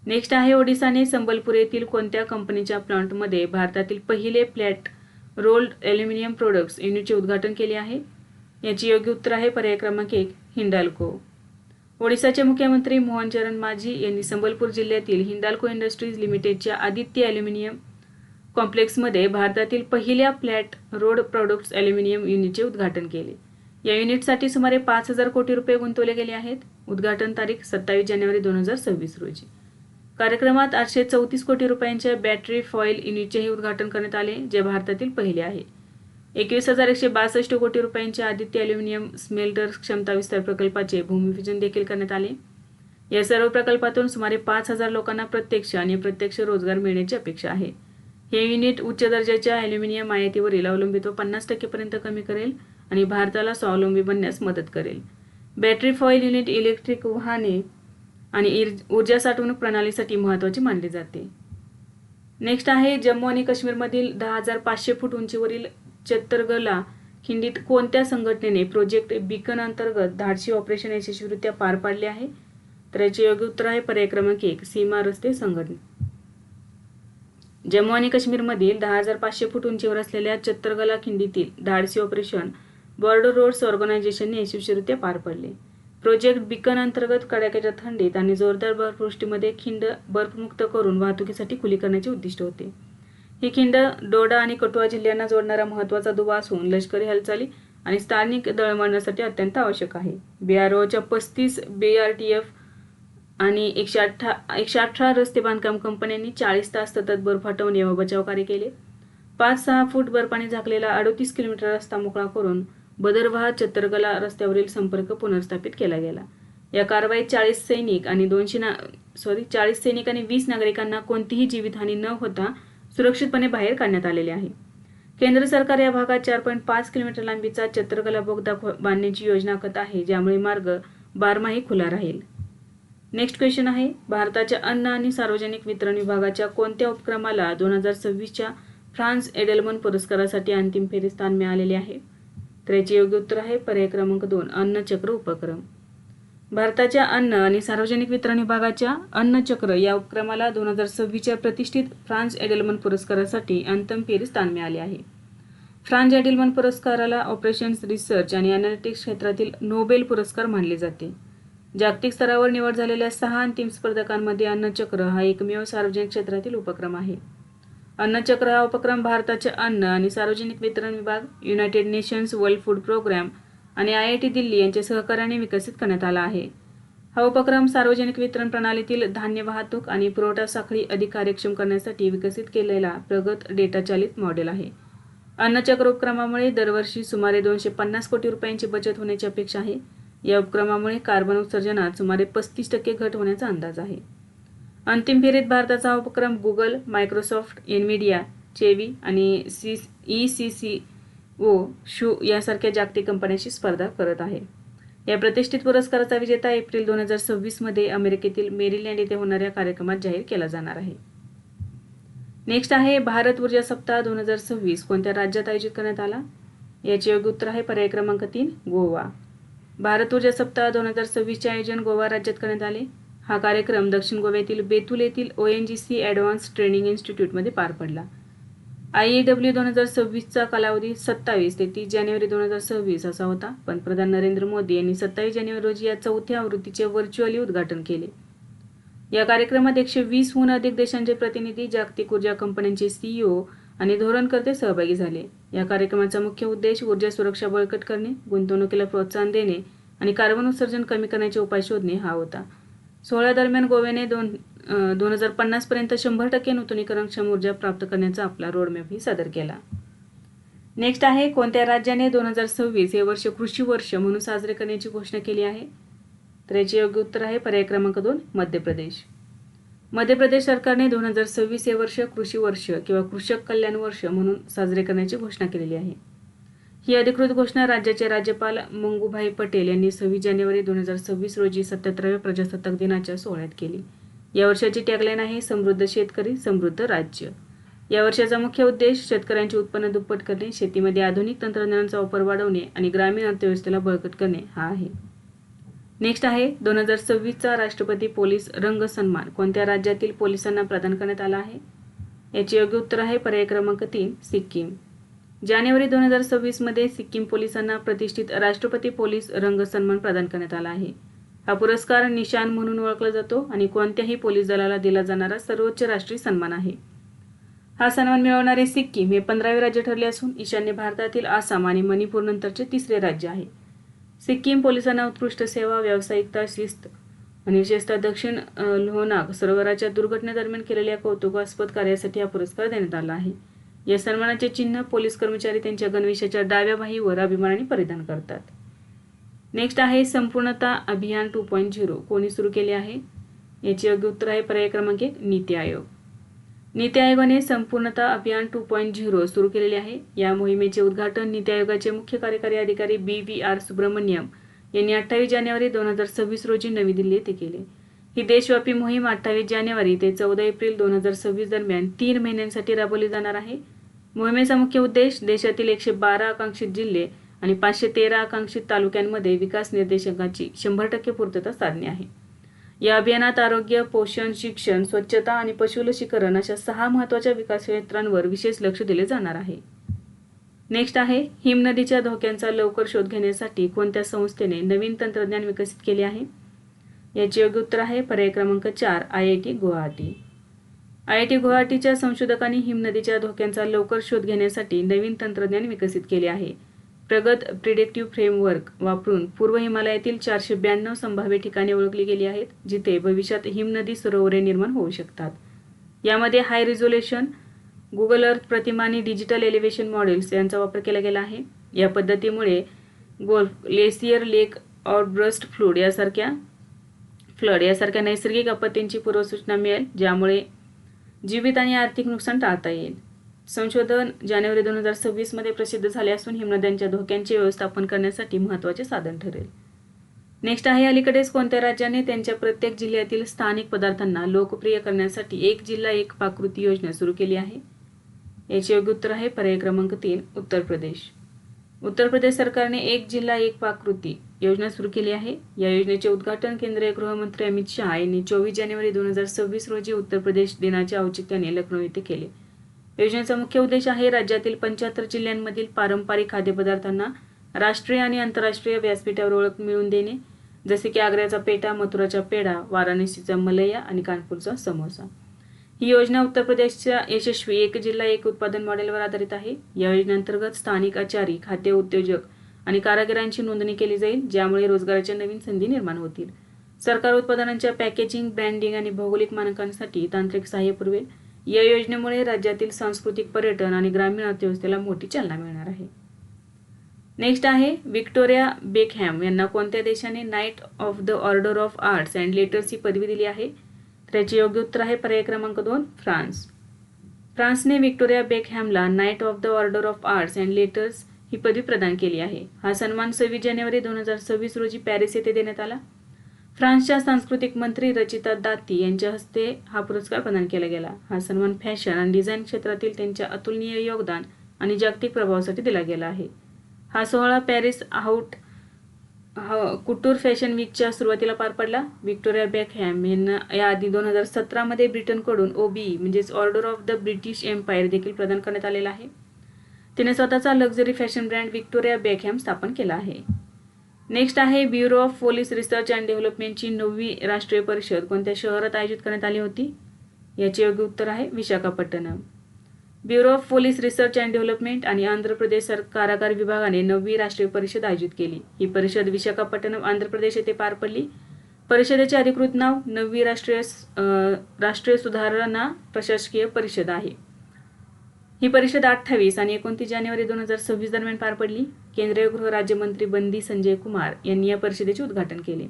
नेक्स्ट आहे, ओडिसाने संबलपूर येथील कोणत्या कंपनीच्या प्लांटमध्ये भारतातील पहिले फ्लॅट रोल्ड ॲल्युमिनियम प्रोडक्ट्स युनिटचे उद्घाटन केले आहे? याची योग्य उत्तर आहे पर्याय क्रमांक 1 हिंडाल्को. ओडिसाचे मुख्यमंत्री मोहन चरण माझी यांनी संबलपूर जिल्ह्यातील हिंडाल्को इंडस्ट्रीज लिमिटेडच्या आदित्य ॲल्युमिनियम कॉम्प्लेक्समध्ये भारतातील पहिल्या फ्लॅट रोड प्रोडक्ट्स ॲल्युमिनियम युनिटचे उद्घाटन केले. या युनिटसाठी सुमारे 5,000 कोटी रुपये गुंतवले गेले आहेत. उद्घाटन तारीख 27 जानेवारी 2026 रोजी. कार्यक्रमात 834 कोटी रुपयांच्या बॅटरी फॉईल युनिटचेही उद्घाटन करण्यात आले, जे भारतातील पहिले आहे. 21,162 कोटी रुपयांच्या आदित्य ॲल्युमिनियम स्मेल्टर क्षमता विस्तार प्रकल्पाचे भूमिपूजन देखील करण्यात आले. या सर्व प्रकल्पातून सुमारे 5,000 लोकांना प्रत्यक्ष आणि अप्रत्यक्ष रोजगार मिळण्याची अपेक्षा आहे. हे युनिट उच्च दर्जाच्या ॲल्युमिनियम आयातीवरील अवलंबित्व 50% पर्यंत कमी करेल आणि भारताला स्वावलंबी बनण्यास मदत करेल. बॅटरी फॉईल युनिट इलेक्ट्रिक वाहने आणि ऊर्जा साठवणूक प्रणालीसाठी महत्त्वाचे मानले जाते. नेक्स्ट आहे जम्मू आणि काश्मीरमधील 10,500 फूट उंचीवरील चत्तरगला खिंडीत कोणत्या संघटनेने प्रोजेक्ट बीकन अंतर्गत धाडसी ऑपरेशन यशस्वीरित्या पार पाडले आहे? तर याचे योग्य उत्तर आहे पर्याय क्रमांक 1 सीमा रस्ते संघटना. जम्मू आणि काश्मीरमधील 10,500 फूट उंचीवर असलेल्या चत्तरगला खिंडीतील धाडसी ऑपरेशन बॉर्डर रोड्स ऑर्गनायझेशनने यशस्वीरित्या पार पडले. प्रोजेक्ट बीकन अंतर्गत कडाक्याच्या थंडीत आणि जोरदार बर्फवृष्टीमध्ये खिंड बर्फमुक्त करून वाहतुकीसाठी खुली करण्याचे उद्दिष्ट होते. ही खिंड डोडा आणि कठुआ जिल्ह्यांना जोडणारा महत्त्वाचा दुवा असून लष्करी हालचाली आणि स्थानिक दळणवळणासाठी अत्यंत आवश्यक आहे. BROच्या 35 BRTF आणि 118 रस्ते बांधकाम कंपन्यांनी 40 तास सतत बर्फ हटवणे व बचाव कार्य केले. 5-6 फूट बर्फाने झाकलेला 38 किलोमीटर रस्ता मोकळा करून बदरवाह चत्तरगला रस्त्यावरील संपर्क पुनर्स्थापित केला गेला. या कारवाईत 40 सैनिक आणि 20 नागरिकांना कोणतीही जीवितहानी न होता सुरक्षितपणे बाहेर काढण्यात आलेले आहे. केंद्र सरकार या भागात 4.5 किलोमीटर लांबीचा चत्तरगला बोगदा बांधण्याची योजना आखत आहे, ज्यामुळे मार्ग बारमाही खुला राहील. नेक्स्ट क्वेश्चन आहे भारताच्या अन्न आणि सार्वजनिक वितरण विभागाच्या कोणत्या उपक्रमाला 2026च्या फ्रान्स एडेलमन पुरस्कारासाठी अंतिम फेरीत स्थान मिळालेले आहे? तर याचे योग्य उत्तर आहे पर्याय क्रमांक 2 अन्नचक्र उपक्रम. भारताच्या अन्न आणि सार्वजनिक वितरण विभागाच्या अन्नचक्र या उपक्रमाला 2026च्या प्रतिष्ठित फ्रान्स एडेलमन पुरस्कारासाठी अंतिम फेरीत स्थान मिळाले आहे. फ्रान्स एडेलमन पुरस्काराला ऑपरेशन्स रिसर्च आणि अॅनालिटिक्स क्षेत्रातील नोबेल पुरस्कार मानले जाते. जागतिक स्तरावर निवड झालेल्या 6 अंतिम स्पर्धकांमध्ये अन्नचक्र हा एकमेव सार्वजनिक क्षेत्रातील उपक्रम आहे. अन्नचक्र हा उपक्रम भारताचे अन्न आणि सार्वजनिक वितरण विभाग, United Nations World Food Programme आणि IIT दिल्ली यांच्या सहकार्याने विकसित करण्यात आला आहे. हा उपक्रम सार्वजनिक वितरण प्रणालीतील धान्य वाहतूक आणि पुरवठा साखळी अधिक कार्यक्षम करण्यासाठी विकसित केलेला प्रगत डेटा चालित मॉडेल आहे. अन्नचक्र उपक्रमामुळे दरवर्षी सुमारे 250 कोटी रुपयांची बचत होण्याची अपेक्षा आहे. या उपक्रमामुळे कार्बन उत्सर्जनात सुमारे 35% घट होण्याचा अंदाज आहे. अंतिम फेरीत भारताचा हा उपक्रम गुगल, मायक्रोसॉफ्ट, एनव्हिडिया, चेवी आणि ECCO शू यासारख्या जागतिक कंपन्यांशी स्पर्धा करत आहे. या प्रतिष्ठित पुरस्काराचा विजेता एप्रिल 2026 मध्ये अमेरिकेतील मेरीलँड येथे होणाऱ्या कार्यक्रमात जाहीर केला जाणार आहे. नेक्स्ट आहे भारत ऊर्जा सप्ताह 2026 कोणत्या राज्यात आयोजित करण्यात आला? याचे योग्य उत्तर आहे पर्याय क्रमांक 3 गोवा. भारत ऊर्जा सप्ताह 2026चे आयोजन गोवा राज्यात करण्यात आले. हा कार्यक्रम दक्षिण गोव्यातील बेतूल येथील ONGC ॲडव्हान्स ट्रेनिंग इन्स्टिट्यूटमध्ये पार पडला. IEW 2026चा कालावधी 27 ते 30 जानेवारी 2026 असा होता. पंतप्रधान नरेंद्र मोदी यांनी 27 जानेवारी रोजी या 4थ्या आवृत्तीचे व्हर्च्युअली उद्घाटन केले. या कार्यक्रमात 120हून अधिक देशांचे प्रतिनिधी, जागतिक ऊर्जा कंपन्यांचे CEO आणि धोरणकर्ते सहभागी झाले. या कार्यक्रमाचा मुख्य उद्देश ऊर्जा सुरक्षा बळकट करणे, गुंतवणुकीला प्रोत्साहन देणे आणि कार्बन उत्सर्जन कमी करण्याचे उपाय शोधणे हा होता. सोहळ्यादरम्यान गोव्याने 2050 पर्यंत 100% नूतनीकरणक्षम ऊर्जा प्राप्त करण्याचा आपला रोडमॅपही सादर केला. नेक्स्ट आहे कोणत्या राज्याने 2026 हे वर्ष कृषी वर्ष म्हणून साजरे करण्याची घोषणा केली आहे? तर याचे योग्य उत्तर आहे पर्याय क्रमांक 2 मध्य प्रदेश. मध्य प्रदेश सरकारने 2026 हे वर्ष कृषी वर्ष किंवा कृषक कल्याण वर्ष म्हणून साजरे करण्याची घोषणा केलेली आहे. ही अधिकृत घोषणा राज्याचे राज्यपाल मंगूभाई पटेल यांनी 26 जानेवारी 2026 रोजी 77व्या प्रजासत्ताक दिनाच्या सोहळ्यात केली. या वर्षाची टॅगलाईन आहे समृद्ध शेतकरी समृद्ध राज्य. या वर्षाचा मुख्य उद्देश शेतकऱ्यांचे उत्पन्न दुप्पट करणे, शेतीमध्ये आधुनिक तंत्रज्ञानाचा वापर वाढवणे आणि ग्रामीण अर्थव्यवस्थेला बळकट करणे हा आहे. नेक्स्ट आहे 2026चा राष्ट्रपती पोलीस रंग सन्मान कोणत्या राज्यातील पोलिसांना प्रदान करण्यात आला आहे? याचे योग्य उत्तर आहे पर्याय क्रमांक 3 सिक्कीम. जानेवारी 2026 मध्ये सिक्कीम पोलिसांना प्रतिष्ठित राष्ट्रपती पोलीस रंग सन्मान प्रदान करण्यात आला आहे. हा पुरस्कार निशान म्हणून ओळखला जातो आणि कोणत्याही पोलीस दलाला दिला जाणारा सर्वोच्च राष्ट्रीय सन्मान आहे. हा सन्मान मिळवणारे सिक्कीम हे 15वे राज्य ठरले असून ईशान्य भारतातील आसाम आणि मणिपूर नंतरचे 3रे राज्य आहे. सिक्कीम पोलिसांना उत्कृष्ट सेवा, व्यावसायिकता, शिस्त आणि विशेषतः दक्षिण लोहनाग सरोवराच्या दुर्घटनेदरम्यान केलेल्या कौतुकास्पद कार्यासाठी हा पुरस्कार देण्यात आला आहे. या सन्मानाचे चिन्ह पोलीस कर्मचारी त्यांच्या गणवेशाच्या डाव्या बाहीवर अभिमानाने परिधान करतात. नेक्स्ट आहे संपूर्णता अभियान 2.0 कोणी सुरू केले आहे? याचे योग्य उत्तर आहे पर्याय क्रमांक 1 नीती आयोग. नीती आयोगाने संपूर्णता अभियान 2.0 सुरू केलेले आहे. या मोहिमेचे उद्घाटन नीती आयोगाचे मुख्य कार्यकारी अधिकारी BVR सुब्रमण्यम यांनी 28 जानेवारी 2026 रोजी नवी दिल्ली येथे केले. ही देशव्यापी मोहीम 28 जानेवारी ते 14 एप्रिल 2026 दरम्यान 3 महिन्यांसाठी राबवली जाणार आहे. मोहिमेचा मुख्य उद्देश देशातील 112 आकांक्षित जिल्हे आणि 513 आकांक्षित तालुक्यांमध्ये विकास निर्देशांकाची 100% पूर्तता साधणे आहे. या अभियानात आरोग्य, पोषण, शिक्षण, स्वच्छता आणि पशुलसीकरण अशा 6 महत्त्वाच्या विकास क्षेत्रांवर विशेष लक्ष दिले जाणार आहे. नेक्स्ट आहे हिमनदीच्या धोक्यांचा लवकर शोध घेण्यासाठी कोणत्या संस्थेने नवीन तंत्रज्ञान विकसित केले आहे? याचे योग्य उत्तर आहे पर्याय क्रमांक 4 IIT गुवाहाटी. IIT गुवाहाटीच्या संशोधकांनी हिमनदीच्या धोक्यांचा लवकर शोध घेण्यासाठी नवीन तंत्रज्ञान विकसित केले आहे. प्रगत प्रिडिक्टिव्ह फ्रेमवर्क वापरून पूर्व हिमालयातील 492 संभाव्य ठिकाणे ओळखली गेली आहेत जिथे भविष्यात हिमनदी सरोवरे निर्माण होऊ शकतात. यामध्ये हाय रिझोल्युशन गुगल अर्थ प्रतिमा आणि डिजिटल एलिव्हेशन मॉडेल्स यांचा वापर केला गेला आहे. या पद्धतीमुळे ग्लेसियर, लेक आउटब्रस्ट, फ्लड यासारख्या नैसर्गिक आपत्तींची पूर्वसूचना मिळेल ज्यामुळे जीवित आणि आर्थिक नुकसान टाळता येईल. संशोधन जानेवारी 2026 मध्ये प्रसिद्ध झाले असून हिमनद्यांच्या धोक्यांचे व्यवस्थापन करण्यासाठी महत्त्वाचे साधन ठरेल. नेक्स्ट आहे अलीकडेच कोणत्या राज्याने त्यांच्या प्रत्येक जिल्ह्यातील स्थानिक पदार्थांना लोकप्रिय करण्यासाठी एक जिल्हा एक पाककृती योजना सुरू केली आहे? याचे योग्य उत्तर आहे पर्याय क्रमांक 3 उत्तर प्रदेश. उत्तर प्रदेश सरकारने एक जिल्हा एक पाककृती योजना सुरू केली आहे. या योजनेचे उद्घाटन केंद्रीय गृहमंत्री अमित शहा यांनी 24 जानेवारी 2026 रोजी उत्तर प्रदेश दिनाच्या औचित्याने लखनौ येथे केले. योजनेचा मुख्य उद्देश आहे राज्यातील 75 जिल्ह्यांमधील पारंपरिक खाद्यपदार्थांना राष्ट्रीय आणि आंतरराष्ट्रीय व्यासपीठावर ओळख मिळवून देणे, जसे की आग्र्याचा पेठा, मथुराचा पेढा, वाराणसीचा मलैया आणि कानपूरचा समोसा. ही योजना उत्तर प्रदेशच्या यशस्वी एक जिल्हा एक उत्पादन मॉडेलवर आधारित आहे. या योजनेअंतर्गत स्थानिक आचारी, खाद्य उद्योजक आणि कारागिरांची नोंदणी केली जाईल ज्यामुळे रोजगाराच्या नवीन संधी निर्माण होतील. सरकार उत्पादनांच्या पॅकेजिंग, ब्रँडिंग आणि भौगोलिक मानकांसाठी तांत्रिक सहाय्य पुरवेल. या योजनेमुळे राज्यातील सांस्कृतिक पर्यटन आणि ग्रामीण अर्थव्यवस्थेला मोठी चालना मिळणार आहे. नेक्स्ट आहे व्हिक्टोरिया बेकहॅम यांना कोणत्या देशाने Knight of the Order of Arts and Letters ही पदवी दिली आहे? त्याचे योग्य उत्तर आहे पर्याय क्रमांक 2 फ्रान्स. फ्रान्सने व्हिक्टोरिया बेकहॅमला Knight of the Order of Arts and Letters ही पदवी प्रदान केली आहे. हा सन्मान 26 जानेवारी 2026 रोजी पॅरिस येथे देण्यात आला. फ्रान्सच्या सांस्कृतिक मंत्री रचिता दाती यांच्या हस्ते हा पुरस्कार प्रदान केला गेला. हा सन्मान फॅशन आणि डिझाईन क्षेत्रातील त्यांच्या अतुलनीय योगदान आणि जागतिक प्रभावासाठी दिला गेला आहे. हा सोहळा पॅरिस कुटूर फॅशन वीकच्या सुरुवातीला पार पडला. व्हिक्टोरिया बेकहॅम यांना याआधी 2017 मध्ये ब्रिटनकडून OBE म्हणजेच Order of the British Empire देखील प्रदान करण्यात आलेला आहे. तिने स्वतःचा luxury fashion brand Victoria Beckham स्थापन केला आहे. नेक्स्ट आहे Bureau of Police Research and डेव्हलपमेंटची 9वी राष्ट्रीय परिषद कोणत्या शहरात आयोजित करण्यात आली होती? याचे योग्य उत्तर आहे Visakhapatnam. Bureau of Police Research and development आणि आंध्र प्रदेश कारागार विभागाने 9वी राष्ट्रीय परिषद आयोजित केली. ही परिषद विशाखापट्टणम आंध्र प्रदेश येथे पार पडली. परिषदेचे अधिकृत नाव 9वी राष्ट्रीय सुधारणा प्रशासकीय परिषद आहे. ही परिषद 28 आणि 29 जानेवारी 2026 दरम्यान पार पडली. केंद्रीय गृह राज्यमंत्री बंदी संजय कुमार यांनी या परिषदेचे उद्घाटन केले.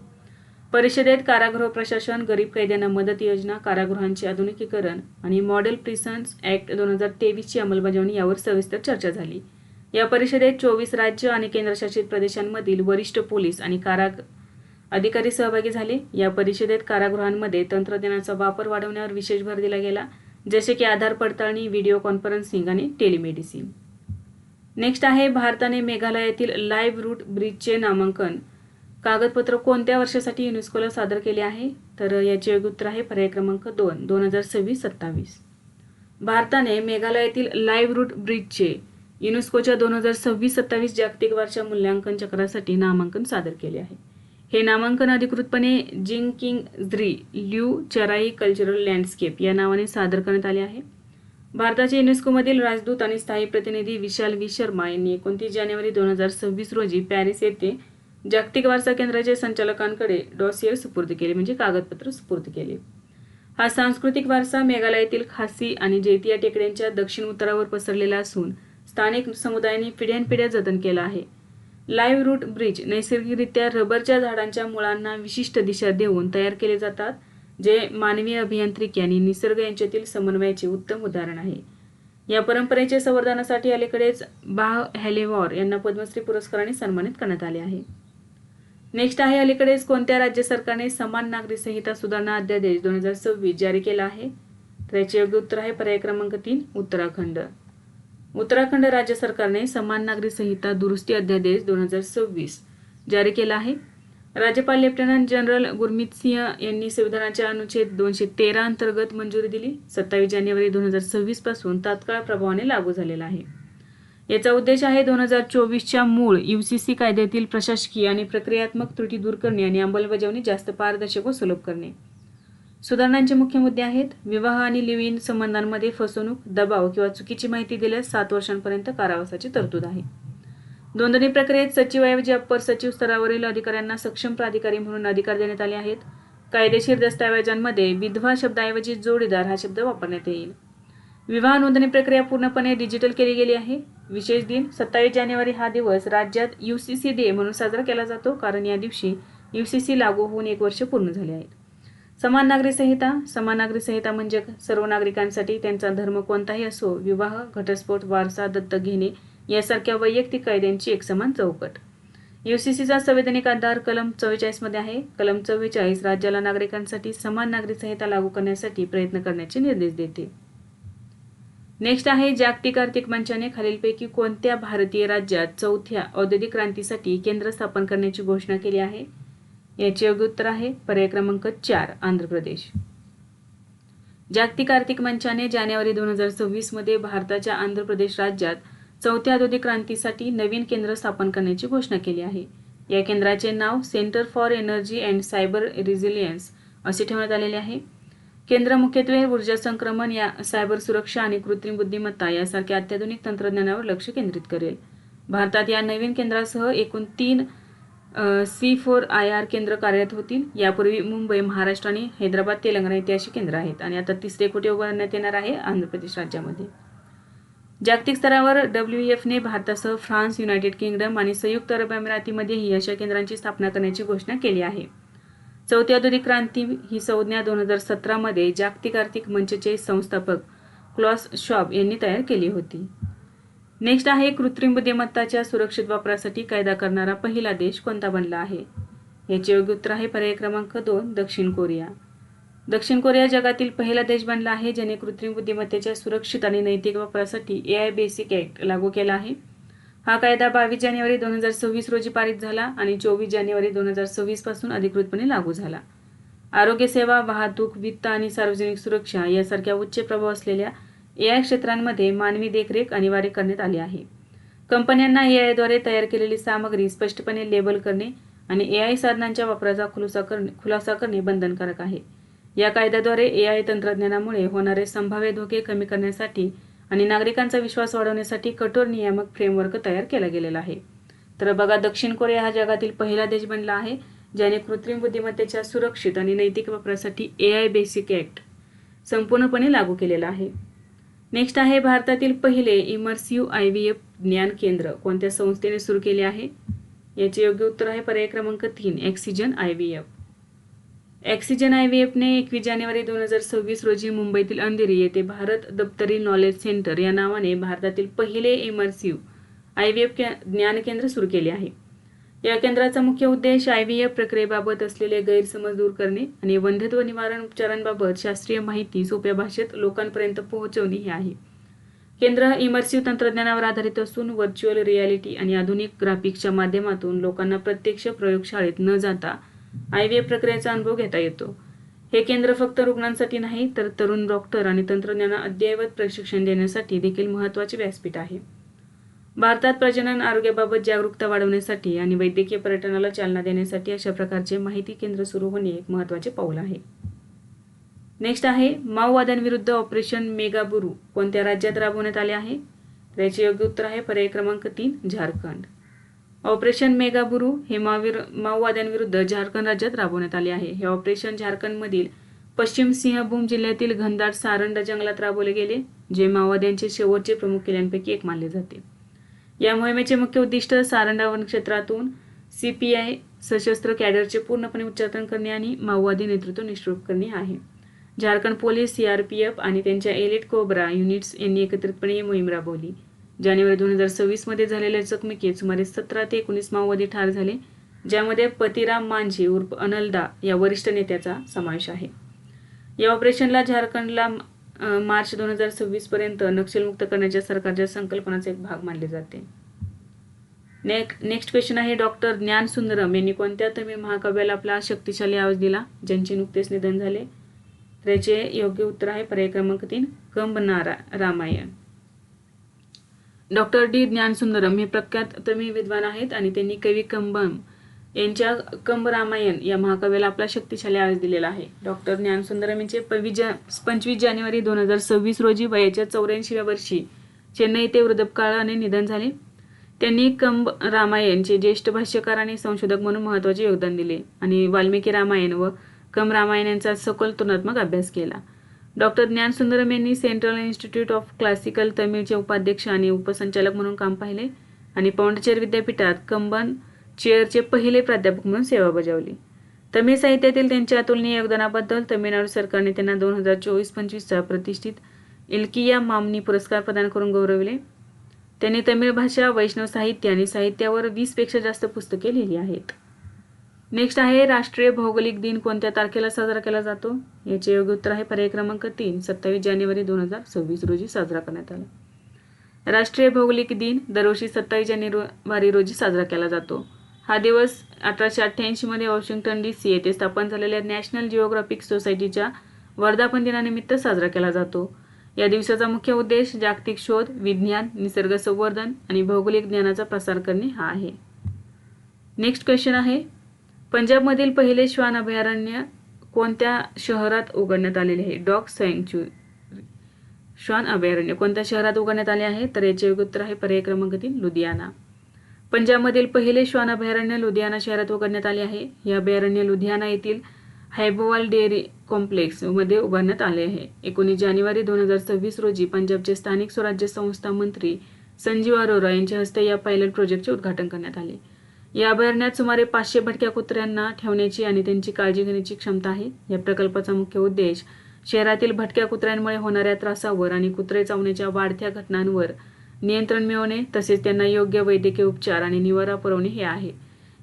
परिषदेत कारागृह प्रशासन, गरीब कैद्यांना मदत योजना, कारागृहांचे आधुनिकीकरण आणि मॉडेल प्रिसन्स ॲक्ट 2023ची अंमलबजावणी यावर सविस्तर चर्चा झाली. या परिषदेत 24 राज्य आणि केंद्रशासित प्रदेशांमधील वरिष्ठ पोलीस आणि अधिकारी सहभागी झाले. या परिषदेत कारागृहांमध्ये तंत्रज्ञानाचा वापर वाढवण्यावर विशेष भर दिला गेला, जसे की आधार पडताळणी, व्हिडिओ कॉन्फरन्सिंग आणि टेलिमेडिसिन. नेक्स्ट आहे भारताने मेघालयातील लाईव्ह रूट ब्रिजचे नामांकन कागदपत्र कोणत्या वर्षासाठी युनेस्कोला सादर केले आहे? तर याचे योग्य उत्तर आहे पर्याय क्रमांक 2 2026-27. भारताने मेघालयातील लाईव्ह रूट ब्रिजचे युनेस्कोच्या 2026-27 जागतिक वारसा मूल्यांकन चक्रासाठी नामांकन सादर केले आहे. हे नामांकन अधिकृतपणे जिंगकिंग-द्री ल्यू चराई कल्चरल लँडस्केप या नावाने सादर करण्यात आले आहे. भारताचे युनेस्कोमधील राजदूत आणि स्थायी प्रतिनिधी विशाल व्ही शर्मा यांनी 29 जानेवारी 2026 रोजी पॅरिस येथे जागतिक वारसा केंद्राचे संचालकांकडे डॉसियर सुपूर्द केले, म्हणजे कागदपत्र सुपूर्द केले. हा सांस्कृतिक वारसा मेघालयातील खासी आणि जैतिया टेकड्यांच्या दक्षिण उत्तरावर पसरलेला असून स्थानिक समुदायांनी पिढ्यानपिढ्या जतन केला आहे. लाईव्ह रूट ब्रिज नैसर्गिकरित्या रबरच्या झाडांच्या मुळांना विशिष्ट दिशा देऊन तयार केले जातात, जे मानवी अभियांत्रिकी आणि निसर्ग यांच्यातील समन्वयाचे उत्तम उदाहरण आहे. या परंपरेच्या संवर्धनासाठी अलीकडेच बाह हॅलेवॉर यांना पद्मश्री पुरस्काराने सन्मानित करण्यात आले आहे. नेक्स्ट आहे, अलीकडेच कोणत्या राज्य सरकारने समान नागरी संहिता सुधारणा अध्यादेश 2026 जारी केला आहे? तर याचे योग्य उत्तर आहे पर्याय क्रमांक 3 उत्तराखंड. उत्तराखंड राज्य सरकारने समान नागरी संहिता दुरुस्ती अध्यादेश 2026 जारी केला आहे. राज्यपाल लेफ्टनंट जनरल गुरमीत सिंह यांनी संविधानाच्या अनुच्छेद 213 अंतर्गत मंजुरी दिली. 27 जानेवारी 2026 पासून तात्काळ प्रभावाने लागू झालेला आहे. याचा उद्देश आहे 2024च्या मूळ UCC कायद्यातील प्रशासकीय आणि प्रक्रियात्मक त्रुटी दूर करणे आणि अंमलबजावणी जास्त पारदर्शक व सुलभ करणे. सुधारणांचे मुख्य मुद्दे आहेत: विवाह आणि लिव्ह इन संबंधांमध्ये फसवणूक, दबाव किंवा चुकीची माहिती दिल्यास 7 वर्षांपर्यंत कारावासाची तरतूद आहे. नोंदणी प्रक्रियेत सचिवाऐवजी अप्पर सचिव स्तरावरील अधिकाऱ्यांना सक्षम प्राधिकारी म्हणून अधिकार देण्यात आले आहेत. कायदेशीर दस्तऐवजांमध्ये विधवा शब्दाऐवजी जोडीदार हा शब्द वापरण्यात येईल. विवाह नोंदणी प्रक्रिया पूर्णपणे डिजिटल केली गेली आहे. विशेष दिन 27 जानेवारी हा दिवस राज्यात UCC डे म्हणून साजरा केला जातो, कारण या दिवशी UCC लागू होऊन 1 वर्ष पूर्ण झाले आहेत. समान नागरी संहिता. समान नागरी संहिता म्हणजे सर्व नागरिकांसाठी त्यांचा धर्म कोणताही असो, विवाह, घटस्फोट, वारसा, दत्तक घेणे यासारख्या वैयक्तिक कायद्यांची एकसमान चौकट. UCCचा संवैधानिक आधार कलम 44 मध्ये आहे. कलम 44 राज्याला नागरिकांसाठी समान नागरी संहिता लागू करण्यासाठी प्रयत्न करण्याचे निर्देश देते. नेक्स्ट आहे, जागतिक आर्थिक मंचाने खालीलपैकी कोणत्या भारतीय राज्यात चौथ्या औद्योगिक क्रांतीसाठी केंद्र स्थापन करण्याची घोषणा केली आहे? याचे योग्य उत्तर आहे पर्याय क्रमांक 4 आंध्र प्रदेश. जागतिक आर्थिक मंचाने जानेवारी 2026 मध्ये भारताच्या आंध्र प्रदेश राज्यात चौथ्या औद्योगिक क्रांतीसाठी नवीन केंद्र स्थापन करण्याची घोषणा केली आहे. या केंद्राचे नाव Centre for Energy and Cyber Resilience असे ठेवण्यात आलेले आहे. केंद्र मुख्यत्वे ऊर्जा संक्रमण, या सायबर सुरक्षा आणि कृत्रिम बुद्धिमत्ता यासारख्या अत्याधुनिक तंत्रज्ञानावर लक्ष केंद्रित करेल. भारतात या नवीन केंद्रासह एकूण 3 C4IR केंद्र कार्यरत होतील. यापूर्वी मुंबई, महाराष्ट्र आणि हैदराबाद, तेलंगणा येथे अशी केंद्र आहेत आणि आता तिसरे कुठे उभारण्यात येणार आहे? आंध्र प्रदेश राज्यामध्ये. जागतिक स्तरावर WEFने भारतासह फ्रान्स, युनायटेड किंगडम आणि संयुक्त अरब अमिरातीमध्येही अशा केंद्रांची स्थापना करण्याची घोषणा केली आहे. चौथी औद्योगिक क्रांती ही संज्ञा 2017 मध्ये जागतिक आर्थिक मंचचे संस्थापक क्लॉस श्वाब यांनी तयार केली होती. नेक्स्ट आहे, कृत्रिम बुद्धिमत्ताच्या सुरक्षित वापरासाठी कायदा करणारा पहिला देश कोणता बनला आहे? याचे योग्य उत्तर आहे पर्याय क्रमांक 2 दक्षिण कोरिया. दक्षिण कोरिया जगातील पहिला देश बनला आहे ज्याने कृत्रिम बुद्धिमत्तेच्या सुरक्षित आणि नैतिक वापरासाठी AI बेसिक ॲक्ट लागू केला आहे. हा कायदा 22 जानेवारी 2026 रोजी पारित झाला आणि 24 जानेवारी 2026 पासून अधिकृतपणे लागू झाला. आरोग्य सेवा, वाहतूक, वित्त आणि सार्वजनिक सुरक्षा यासारख्या उच्च प्रभाव असलेल्या AI क्षेत्रांमध्ये मानवी देखरेख अनिवार्य करण्यात आली आहे. कंपन्यांना AI द्वारे तयार केलेली सामग्री स्पष्टपणे लेबल करणे आणि AI साधनांच्या वापराचा खुलासा करणे बंधनकारक आहे. या कायद्याद्वारे AI तंत्रज्ञानामुळे होणारे संभाव्य धोके कमी करण्यासाठी आणि नागरिकांचा विश्वास वाढवण्यासाठी कठोर नियामक फ्रेमवर्क तयार केला गेलेला आहे. तर बघा, दक्षिण कोरिया हा जगातील पहिला देश बनला आहे ज्याने कृत्रिम बुद्धिमत्तेच्या सुरक्षित आणि नैतिक वापरासाठी AI बेसिक ॲक्ट संपूर्णपणे लागू केलेला आहे. नेक्स्ट आहे, भारतातील पहिले इमर्सिव्ह IVF ज्ञान केंद्र कोणत्या संस्थेने सुरू केले आहे? याचे योग्य उत्तर आहे पर्याय क्रमांक 3 ॲक्सिजन IVF. ॲक्सिजन IVFने 21 जानेवारी 2026 रोजी मुंबईतील अंधेरी येथे भारत दप्तरी नॉलेज सेंटर या नावाने भारतातील पहिले इमर्सिव्ह IVF ज्ञान केंद्र सुरू केले आहे. या केंद्राचा मुख्य उद्देश IVF प्रक्रियेबाबत असलेले गैरसमज दूर करणे आणि वंध्यत्व निवारण उपचारांबाबत शास्त्रीय माहिती सोप्या भाषेत लोकांपर्यंत पोहोचवणे हे आहे. केंद्र इमर्सिव्ह तंत्रज्ञानावर आधारित असून व्हर्च्युअल रियालिटी आणि आधुनिक ग्राफिक्सच्या माध्यमातून लोकांना प्रत्यक्ष प्रयोगशाळेत न जाता IVF प्रक्रियेचा अनुभव घेता येतो. हे केंद्र फक्त रुग्णांसाठी नाही तर तरुण डॉक्टर आणि तंत्रज्ञान अद्ययावत प्रशिक्षण देण्यासाठी देखील महत्त्वाचे व्यासपीठ आहे. भारतात प्रजनन आरोग्याबाबत जागरूकता वाढवण्यासाठी आणि वैद्यकीय पर्यटनाला चालना देण्यासाठी अशा प्रकारचे माहिती केंद्र सुरू होणे एक महत्त्वाचे पाऊल आहे. नेक्स्ट आहे, माओवाद्यांविरुद्ध ऑपरेशन मेगाबुरू कोणत्या राज्यात राबवण्यात आले आहे? याचे योग्य उत्तर आहे पर्याय क्रमांक 3 झारखंड. ऑपरेशन मेगाबुरू हे माओवाद्यांविरुद्ध झारखंड राज्यात राबवण्यात आले आहे. हे ऑपरेशन झारखंडमधील पश्चिम सिंहभूम जिल्ह्यातील घनदाट सारंडा जंगलात राबवले गेले, जे माओवाद्यांचे शेवटचे प्रमुख किल्ल्यांपैकी एक मानले जाते. या मोहिमेचे मुख्य उद्दिष्ट सारंडा वन क्षेत्रातून CPI सशस्त्र कॅडरचे पूर्णपणे उच्चाटन करणे आणि माओवादी नेतृत्व निष्प्रभ करणे आहे. झारखंड पोलीस, CRPF आणि त्यांच्या एलिट कोब्रा युनिट्स यांनी एकत्रितपणे ही मोहीम राबवली. जानेवारी 2026 मध्ये झालेल्या चकमकीत सुमारे 17 ते 19 माओवादी ठार झाले, ज्यामध्ये पतिराम मांझी उर्फ अनलदा या वरिष्ठ नेत्याचा समावेश आहे. या ऑपरेशनला झारखंडला मार्च 2026 पर्यंत नक्षलमुक्त करण्याच्या सरकारच्या संकल्पनाचा एक भाग मानले जाते. नेक्स्ट क्वेश्चन आहे, डॉक्टर ज्ञान सुंदरम यांनी कोणत्या तमिळ महाकाव्याला आपला शक्तिशाली आवाज दिला, ज्यांचे नुकतेच निधन झाले? तर याचे योग्य उत्तर आहे पर्याय क्रमांक 3, कंबनारा रामायण. Doctor D. ज्ञानसुंदरम हे प्रख्यात तमिळ विद्वान आहेत आणि त्यांनी कवी कंबम यांच्या कंब रामायण या महाकाव्याला आपला शक्तिशाली आवाज दिलेला आहे. डॉक्टर ज्ञानसुंदरम यांचे 25 जानेवारी 2026 रोजी वयाच्या 84व्या वर्षी चेन्नई येथे वृद्धापकाळाने निधन झाले. त्यांनी कंब रामायणचे ज्येष्ठ भाष्यकार आणि संशोधक म्हणून महत्त्वाचे योगदान दिले आणि वाल्मिकी रामायण व कंब रामायण यांचा सखोल तुलनात्मक अभ्यास केला. डॉक्टर ज्ञानसुंदरम यांनी सेंट्रल इन्स्टिट्यूट ऑफ क्लासिकल तमिळचे उपाध्यक्ष आणि उपसंचालक म्हणून काम पाहिले आणि पौंडचेरी विद्यापीठात कंबन चेअरचे पहिले प्राध्यापक म्हणून सेवा बजावली. तमिळ साहित्यातील त्यांच्या अतुलनीय योगदानाबद्दल तमिळनाडू सरकारने त्यांना 2024-25चा प्रतिष्ठित इल्किया मामनी पुरस्कार प्रदान करून गौरविले. त्यांनी तमिळ भाषा, वैष्णव साहित्य आणि साहित्यावर 20 पेक्षा जास्त पुस्तके लिहिली आहेत. नेक्स्ट आहे, राष्ट्रीय भौगोलिक दिन कोणत्या तारखेला साजरा केला जातो? याचे योग्य उत्तर आहे पर्याय क्रमांक 3, 27 जानेवारी 2026 रोजी साजरा करण्यात आला. राष्ट्रीय भौगोलिक दिन दरवर्षी 27 जानेवारी रोजी साजरा केला जातो. हा दिवस 1888 मध्ये वॉशिंग्टन DC येथे स्थापन झालेल्या नॅशनल जिओग्राफिक सोसायटीच्या वर्धापन दिनानिमित्त साजरा केला जातो. या दिवसाचा मुख्य उद्देश जागतिक शोध, विज्ञान, निसर्ग संवर्धन आणि भौगोलिक ज्ञानाचा प्रसार करणे हा आहे. नेक्स्ट क्वेश्चन आहे, पंजाबमधील पहिले श्वान अभयारण्य कोणत्या शहरात उघडण्यात आलेले आहे? डॉग सँक्च्युरी श्वान अभयारण्य कोणत्या शहरात उघडण्यात आले आहे? तर याचे योग्य उत्तर आहे पर्याय क्रमांक 3, लुधियाना. पंजाबमधील पहिले श्वान अभयारण्य लुधियाना शहरात उघडण्यात आले आहे. हे अभयारण्य लुधियाना येथील हैबोवाल डेअरी कॉम्प्लेक्स मध्ये उभारण्यात आले आहे. 19 जानेवारी 2026 रोजी पंजाबचे स्थानिक स्वराज्य संस्था मंत्री संजीव अरोरा यांच्या हस्ते या पायलट प्रोजेक्टचे उद्घाटन करण्यात आले. या अभयारण्यात सुमारे 500 भटक्या कुत्र्यांना ठेवण्याची आणि त्यांची काळजी घेण्याची क्षमता आहे. या प्रकल्पाचा मुख्य उद्देश शहरातील भटक्या कुत्र्यांमुळे होणाऱ्या त्रासावर आणि कुत्रे चावण्याच्या वाढत्या घटनांवर नियंत्रण मिळवणे तसेच त्यांना योग्य वैद्यकीय उपचार आणि निवारा पुरवणे हे आहे.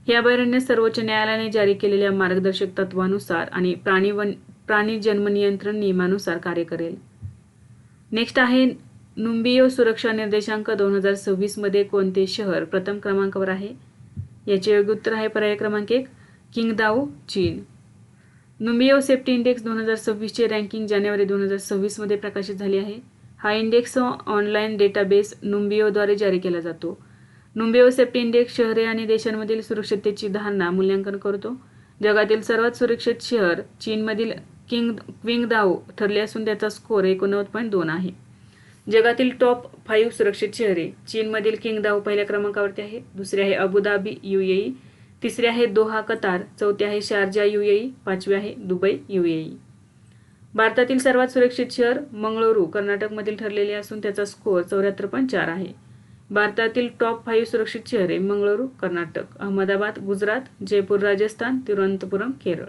हे अभयारण्य सर्वोच्च न्यायालयाने जारी केलेल्या मार्गदर्शक तत्वानुसार आणि प्राणी जन्म नियंत्रण नियमानुसार कार्य करेल. नेक्स्ट आहे, नुंबियो सुरक्षा निर्देशांक 2026 मध्ये कोणते शहर प्रथम क्रमांकावर आहे? याचे योग्य उत्तर आहे पर्याय क्रमांक 1, किंगदाओ, चीन. नुंबियो सेफ्टी इंडेक्स 2026 चे रँकिंग जानेवारी 2026 मध्ये प्रकाशित झाले आहे. हा इंडेक्स ऑनलाईन डेटाबेस नुंबियोद्वारे जारी केला जातो. नुंबियो सेफ्टी इंडेक्स शहरे आणि देशांमधील सुरक्षिततेची धारणा मूल्यांकन करतो. जगातील सर्वात सुरक्षित शहर चीनमधील क्विंगदाओ ठरले असून त्याचा स्कोर 89.2 आहे. जगातील टॉप 5 सुरक्षित शहरे चीनमधील किंगदाओ पहिल्या क्रमांकावरती आहे. दुसरे आहे अबुधाबी UAE, तिसरे आहे दोहा कतार, चौथे आहे शारजा UAE, पाचवे आहे दुबई UAE. भारतातील सर्वात सुरक्षित शहर मंगळुरू कर्नाटकमधील ठरलेले असून त्याचा स्कोर 74.4 आहे. भारतातील टॉप 5 सुरक्षित शहरे मंगळुरू कर्नाटक, अहमदाबाद गुजरात, जयपूर राजस्थान, तिरुवनंतपुरम केरळ.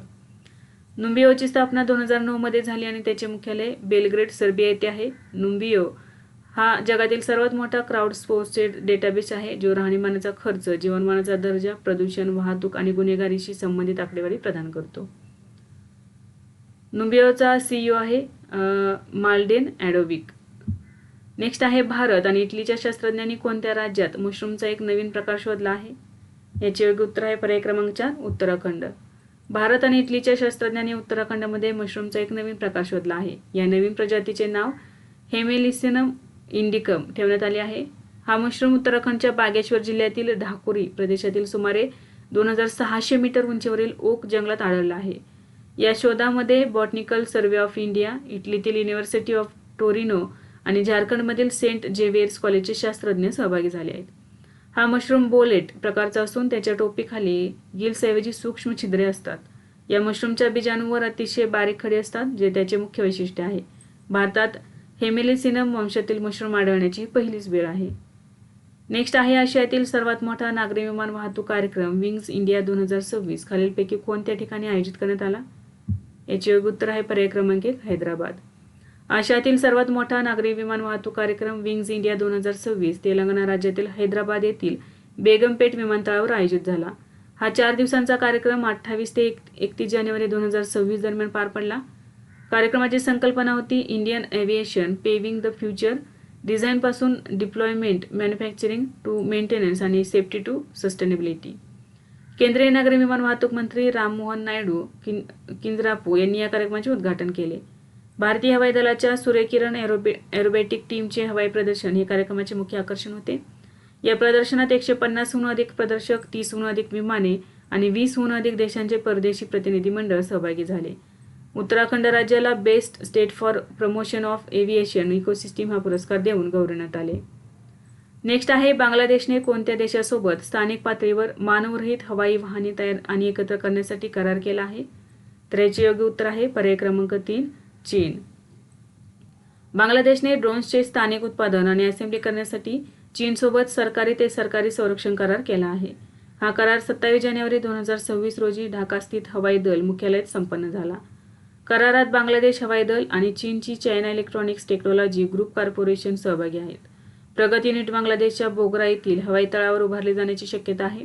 नुंबियोची स्थापना 2009 मध्ये झाली आणि त्याचे मुख्यालय बेलग्रेड सर्बिया येथे आहे. नुंबियो हा जगातील सर्वात मोठा क्राऊड सोर्सेड डेटाबेस आहे जो राहणीमानाचा खर्च, जीवनमानाचा दर्जा, प्रदूषण, वाहतूक आणि गुन्हेगारीशी संबंधित आकडेवारी प्रदान करतो. नुंबियोचा CEO आहे माल्डेन ॲडोविक. नेक्स्ट आहे, भारत आणि इटलीच्या शास्त्रज्ञांनी कोणत्या राज्यात मशरूमचा एक नवीन प्रकार शोधला आहे? याचे योग्य उत्तर आहे पर्याय क्रमांक 4, उत्तराखंड. भारत आणि इटलीच्या शास्त्रज्ञांनी उत्तराखंडमध्ये मशरूमचा एक नवीन प्रकार शोधला आहे. या नवीन प्रजातीचे नाव हेमेलिसिनम इंडिकम ठेवण्यात आले आहे. हा मशरूम उत्तराखंडच्या बागेश्वर जिल्ह्यातील ढाकुरी प्रदेशातील सुमारे 2600 मीटर उंचीवरील ओक जंगलात आढळला आहे. या शोधामध्ये बॉटनिकल सर्व्हे ऑफ इंडिया, इटलीतील युनिव्हर्सिटी ऑफ टोरिनो आणि झारखंडमधील सेंट जेवियर्स कॉलेजचे शास्त्रज्ञ सहभागी झाले आहेत. हा मशरूम बोलेट प्रकारचा असून त्याच्या टोपीखाली गिल्सऐवजी सूक्ष्म छिद्रे असतात. या मशरूमच्या बीजाणूवर अतिशय बारीक खडे असतात, जे त्याचे मुख्य वैशिष्ट्य आहे. भारतात हेमिलिसिनम वंशातील मशरूम आढळण्याची पहिलीच वेळ आहे. नेक्स्ट आहे आशियातील सर्वात मोठा नागरी विमान वाहतूक कार्यक्रम विंग्स इंडिया 2026 खालीलपैकी कोणत्या ठिकाणी आयोजित करण्यात आला? याचे योग्य उत्तर आहे पर्याय क्रमांक 1 हैदराबाद. आशियातील सर्वात मोठा नागरी विमान वाहतूक कार्यक्रम विंग्स इंडिया 2026 तेलंगणा राज्यातील हैदराबाद येथील बेगमपेट विमानतळावर आयोजित झाला. हा 4 दिवसांचा कार्यक्रम 28 ते 31 जानेवारी 2026 दरम्यान पार पडला. कार्यक्रमाची संकल्पना होती Indian aviation paving the future, डिझाईनपासून डिप्लॉयमेंट, मॅन्युफॅक्चरिंग टू मेंटेनन्स आणि सेफ्टी टू सस्टेनेबिलिटी. केंद्रीय नागरी विमान वाहतूक मंत्री राममोहन नायडू किंजरापू यांनी या कार्यक्रमाचे उद्घाटन केले. भारतीय हवाई दलाच्या सूर्यकिरण एरोबॅटिक टीमचे हवाई प्रदर्शन हे कार्यक्रमाचे मुख्य आकर्षण होते. या प्रदर्शनात 150हून अधिक प्रदर्शक, 30हून अधिक विमाने आणि 20हून अधिक देशांचे परदेशी प्रतिनिधी मंडळ सहभागी झाले. उत्तराखंड राज्याला best state for promotion of aviation ecosystem हा पुरस्कार देऊन गौरवण्यात आले. नेक्स्ट आहे बांगलादेशने कोणत्या देशासोबत स्थानिक पातळीवर मानवरहित हवाई वाहने तयार आणि एकत्र करण्यासाठी करार केला आहे? तर याचे योग्य उत्तर आहे पर्याय क्रमांक 3 चीन. बांगलादेशने ड्रोन्सचे स्थानिक उत्पादन आणि असेंब्ली करण्यासाठी चीनसोबत सरकारी ते सरकारी संरक्षण करार केला आहे. हा करार 27 जानेवारी 2026 रोजी ढाकास्थित हवाई दल मुख्यालयात संपन्न झाला. करारात बांगलादेश हवाई दल आणि चीनची China electronics technology group corporation सहभागी आहेत. प्रगत युनिट बांगलादेशच्या बोगरा येथील हवाई तळावर उभारले जाण्याची शक्यता आहे.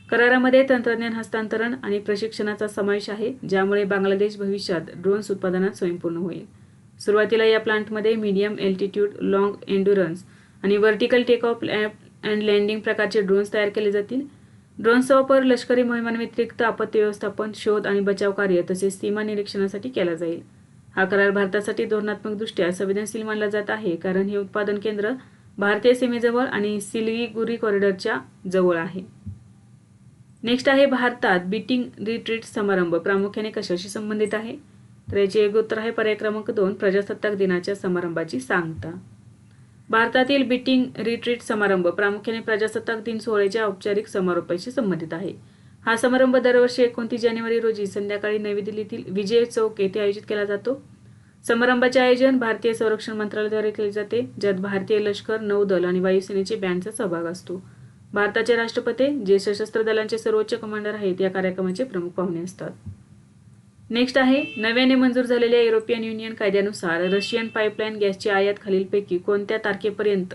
करारामध्ये तंत्रज्ञान हस्तांतरण आणि प्रशिक्षणाचा समावेश आहे, ज्यामुळे बांगलादेश भविष्यात ड्रोन्स उत्पादनात स्वयंपूर्ण होईल. सुरुवातीला या प्लांटमध्ये मीडियम एल्टिट्यूड, लॉंग एंड्युरन्स आणि vertical take off and landing प्रकारचे ड्रोन्स तयार केले जातील. ड्रोन्सचा वापर लष्करी मोहिमांव्यतिरिक्त आपत्ती व्यवस्थापन, शोध आणि बचाव कार्य तसेच सीमा निरीक्षणासाठी केला जाईल. हा करार भारतासाठी धोरणात्मकदृष्ट्या संवेदनशील मानला जात आहे, कारण हे उत्पादन केंद्र भारतीय सीमेजवळ आणि सिलिगुरी कॉरिडॉरच्या जवळ आहे. नेक्स्ट आहे भारतात बीटिंग रिट्रीट समारंभ प्रामुख्याने कशाशी संबंधित आहे? तर याचे योग्य उत्तर आहे पर्याय क्रमांक 2 प्रजासत्ताक दिनाच्या समारंभाची सांगता. भारतातील बीटिंग रिट्रीट समारंभ प्रामुख्याने प्रजासत्ताक दिन सोहळ्याच्या औपचारिक समारोपाशी संबंधित आहे. हा समारंभ दरवर्षी 29 जानेवारी रोजी संध्याकाळी नवी दिल्लीतील विजय चौक येथे आयोजित केला जातो. समारंभाचे आयोजन भारतीय संरक्षण मंत्रालयाद्वारे केले जाते, ज्यात भारतीय लष्कर, नौदल आणि वायुसेनेचे बँडचा सहभाग असतो. भारताचे राष्ट्रपती, जे सशस्त्र दलांचे सर्वोच्च कमांडर आहेत, या कार्यक्रमाचे प्रमुख पाहुणे असतात. नेक्स्ट आहे नव्याने मंजूर झालेल्या युरोपियन युनियन कायद्यानुसार रशियन पाईपलाईन गॅसची आयात खालीलपैकी कोणत्या तारखेपर्यंत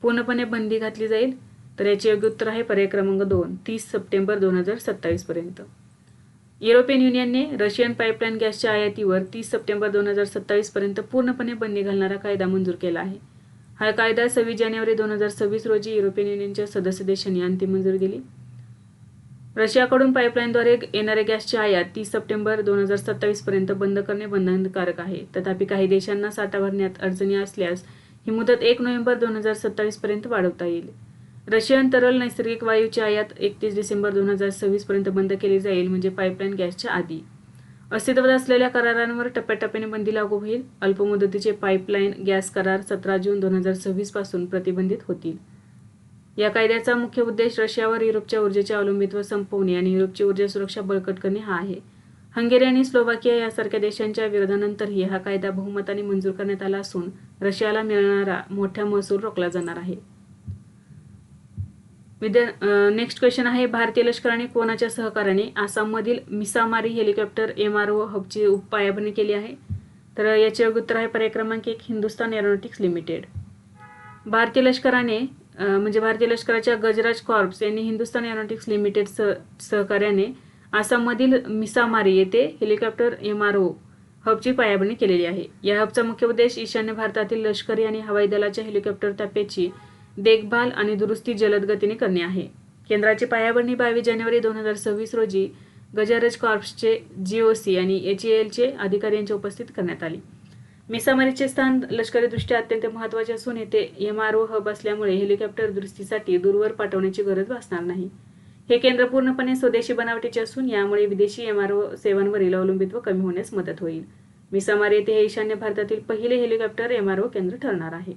पूर्णपणे बंदी घातली जाईल? तर याचे योग्य उत्तर आहे पर्याय क्रमांक 2 30 सप्टेंबर 2027 पर्यंत. युरोपियन युनियनने रशियन पाईपलाईन गॅसच्या आयातीवर 30 सप्टेंबर 2027 पर्यंत पूर्णपणे बंदी घालणारा कायदा मंजूर केला आहे. हा कायदा 26 जानेवारी 2026 रोजी युरोपियन युनियनच्या सदस्य देशांनी अंतिम मंजुरी दिली. रशियाकडून पाईपलाईनद्वारे येणाऱ्या गॅसची आयात 30 सप्टेंबर 2027 पर्यंत बंद करणे बंधनकारक आहे. तथापि काही देशांना साठा भरण्यात अडचणी असल्यास ही मुदत 1 नोव्हेंबर 2027 पर्यंत वाढवता येईल. रशियन तरल नैसर्गिक वायूची आयात 31 डिसेंबर 2026 पर्यंत बंद केली जाईल, म्हणजे पाईपलाईन गॅसच्या आधी. अस्तित्वात असलेल्या करारांवर टप्प्याटप्प्याने बंदी लागू होईल. अल्पमुदतीचे पाईपलाईन गॅस करार 17 जून 2026 पासून प्रतिबंधित होतील. या कायद्याचा मुख्य उद्देश रशियावर युरोपच्या ऊर्जेचे अवलंबित्व संपवणे आणि युरोपची ऊर्जा सुरक्षा बळकट करणे हा आहे. हंगेरी आणि स्लोवाकिया यासारख्या देशांच्या विरोधानंतरही हा कायदा बहुमताने मंजूर करण्यात आला असून रशियाला मिळणारा मोठा महसूल रोखला जाणार आहे. नेक्स्ट क्वेश्चन आहे भारतीय लष्कराने कोणाच्या सहकार्याने आसाममधील मिसामारी हेलिकॉप्टर MRO हबची पायाभरणी केली आहे? तर याचे योग्य उत्तर आहे पर्याय क्रमांक 1 हिंदुस्तान एरोनॉटिक्स लिमिटेड. भारतीय लष्कराने भारतीय लष्कराच्या गजराज कॉर्प्स यांनी हिंदुस्तान एरोनॉटिक्स लिमिटेड सहकार्याने आसाममधील मिसामारी येथे हेलिकॉप्टर MRO हबची पायाभरणी केलेली आहे. या हबचा मुख्य उद्देश ईशान्य भारतातील लष्करी आणि हवाई दलाच्या हेलिकॉप्टर ताफ्याची देखभाल आणि दुरुस्ती जलद गतीने करणे आहे. केंद्राची पायाभरणी 22 जानेवारी 2026 रोजी गजराज कॉर्प्सचे GOC आणि HALचे अधिकारी यांच्या उपस्थितीत करण्यात आली. मिसामारीचे स्थान लष्करीदृष्ट्या अत्यंत महत्त्वाचे असून येथे MRO हब असल्यामुळे हेलिकॉप्टर दुरुस्तीसाठी दूरवर पाठवण्याची गरज भासणार नाही. हे केंद्र पूर्णपणे स्वदेशी बनावटीचे असून यामुळे विदेशी MRO सेवांवरील अवलंबित्व कमी होण्यास मदत होईल. मिसामारी येथे हे ईशान्य भारतातील पहिले हेलिकॉप्टर MRO केंद्र ठरणार आहे.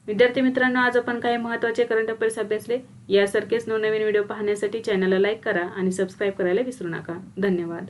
विद्यार्थी मित्रांनो, आज आपण काही महत्त्वाचे करंट अफेअर्स अभ्यासले. यासारखेच नवनवीन व्हिडिओ पाहण्यासाठी चॅनलला लाईक करा आणि सबस्क्राईब करायला विसरू नका. धन्यवाद.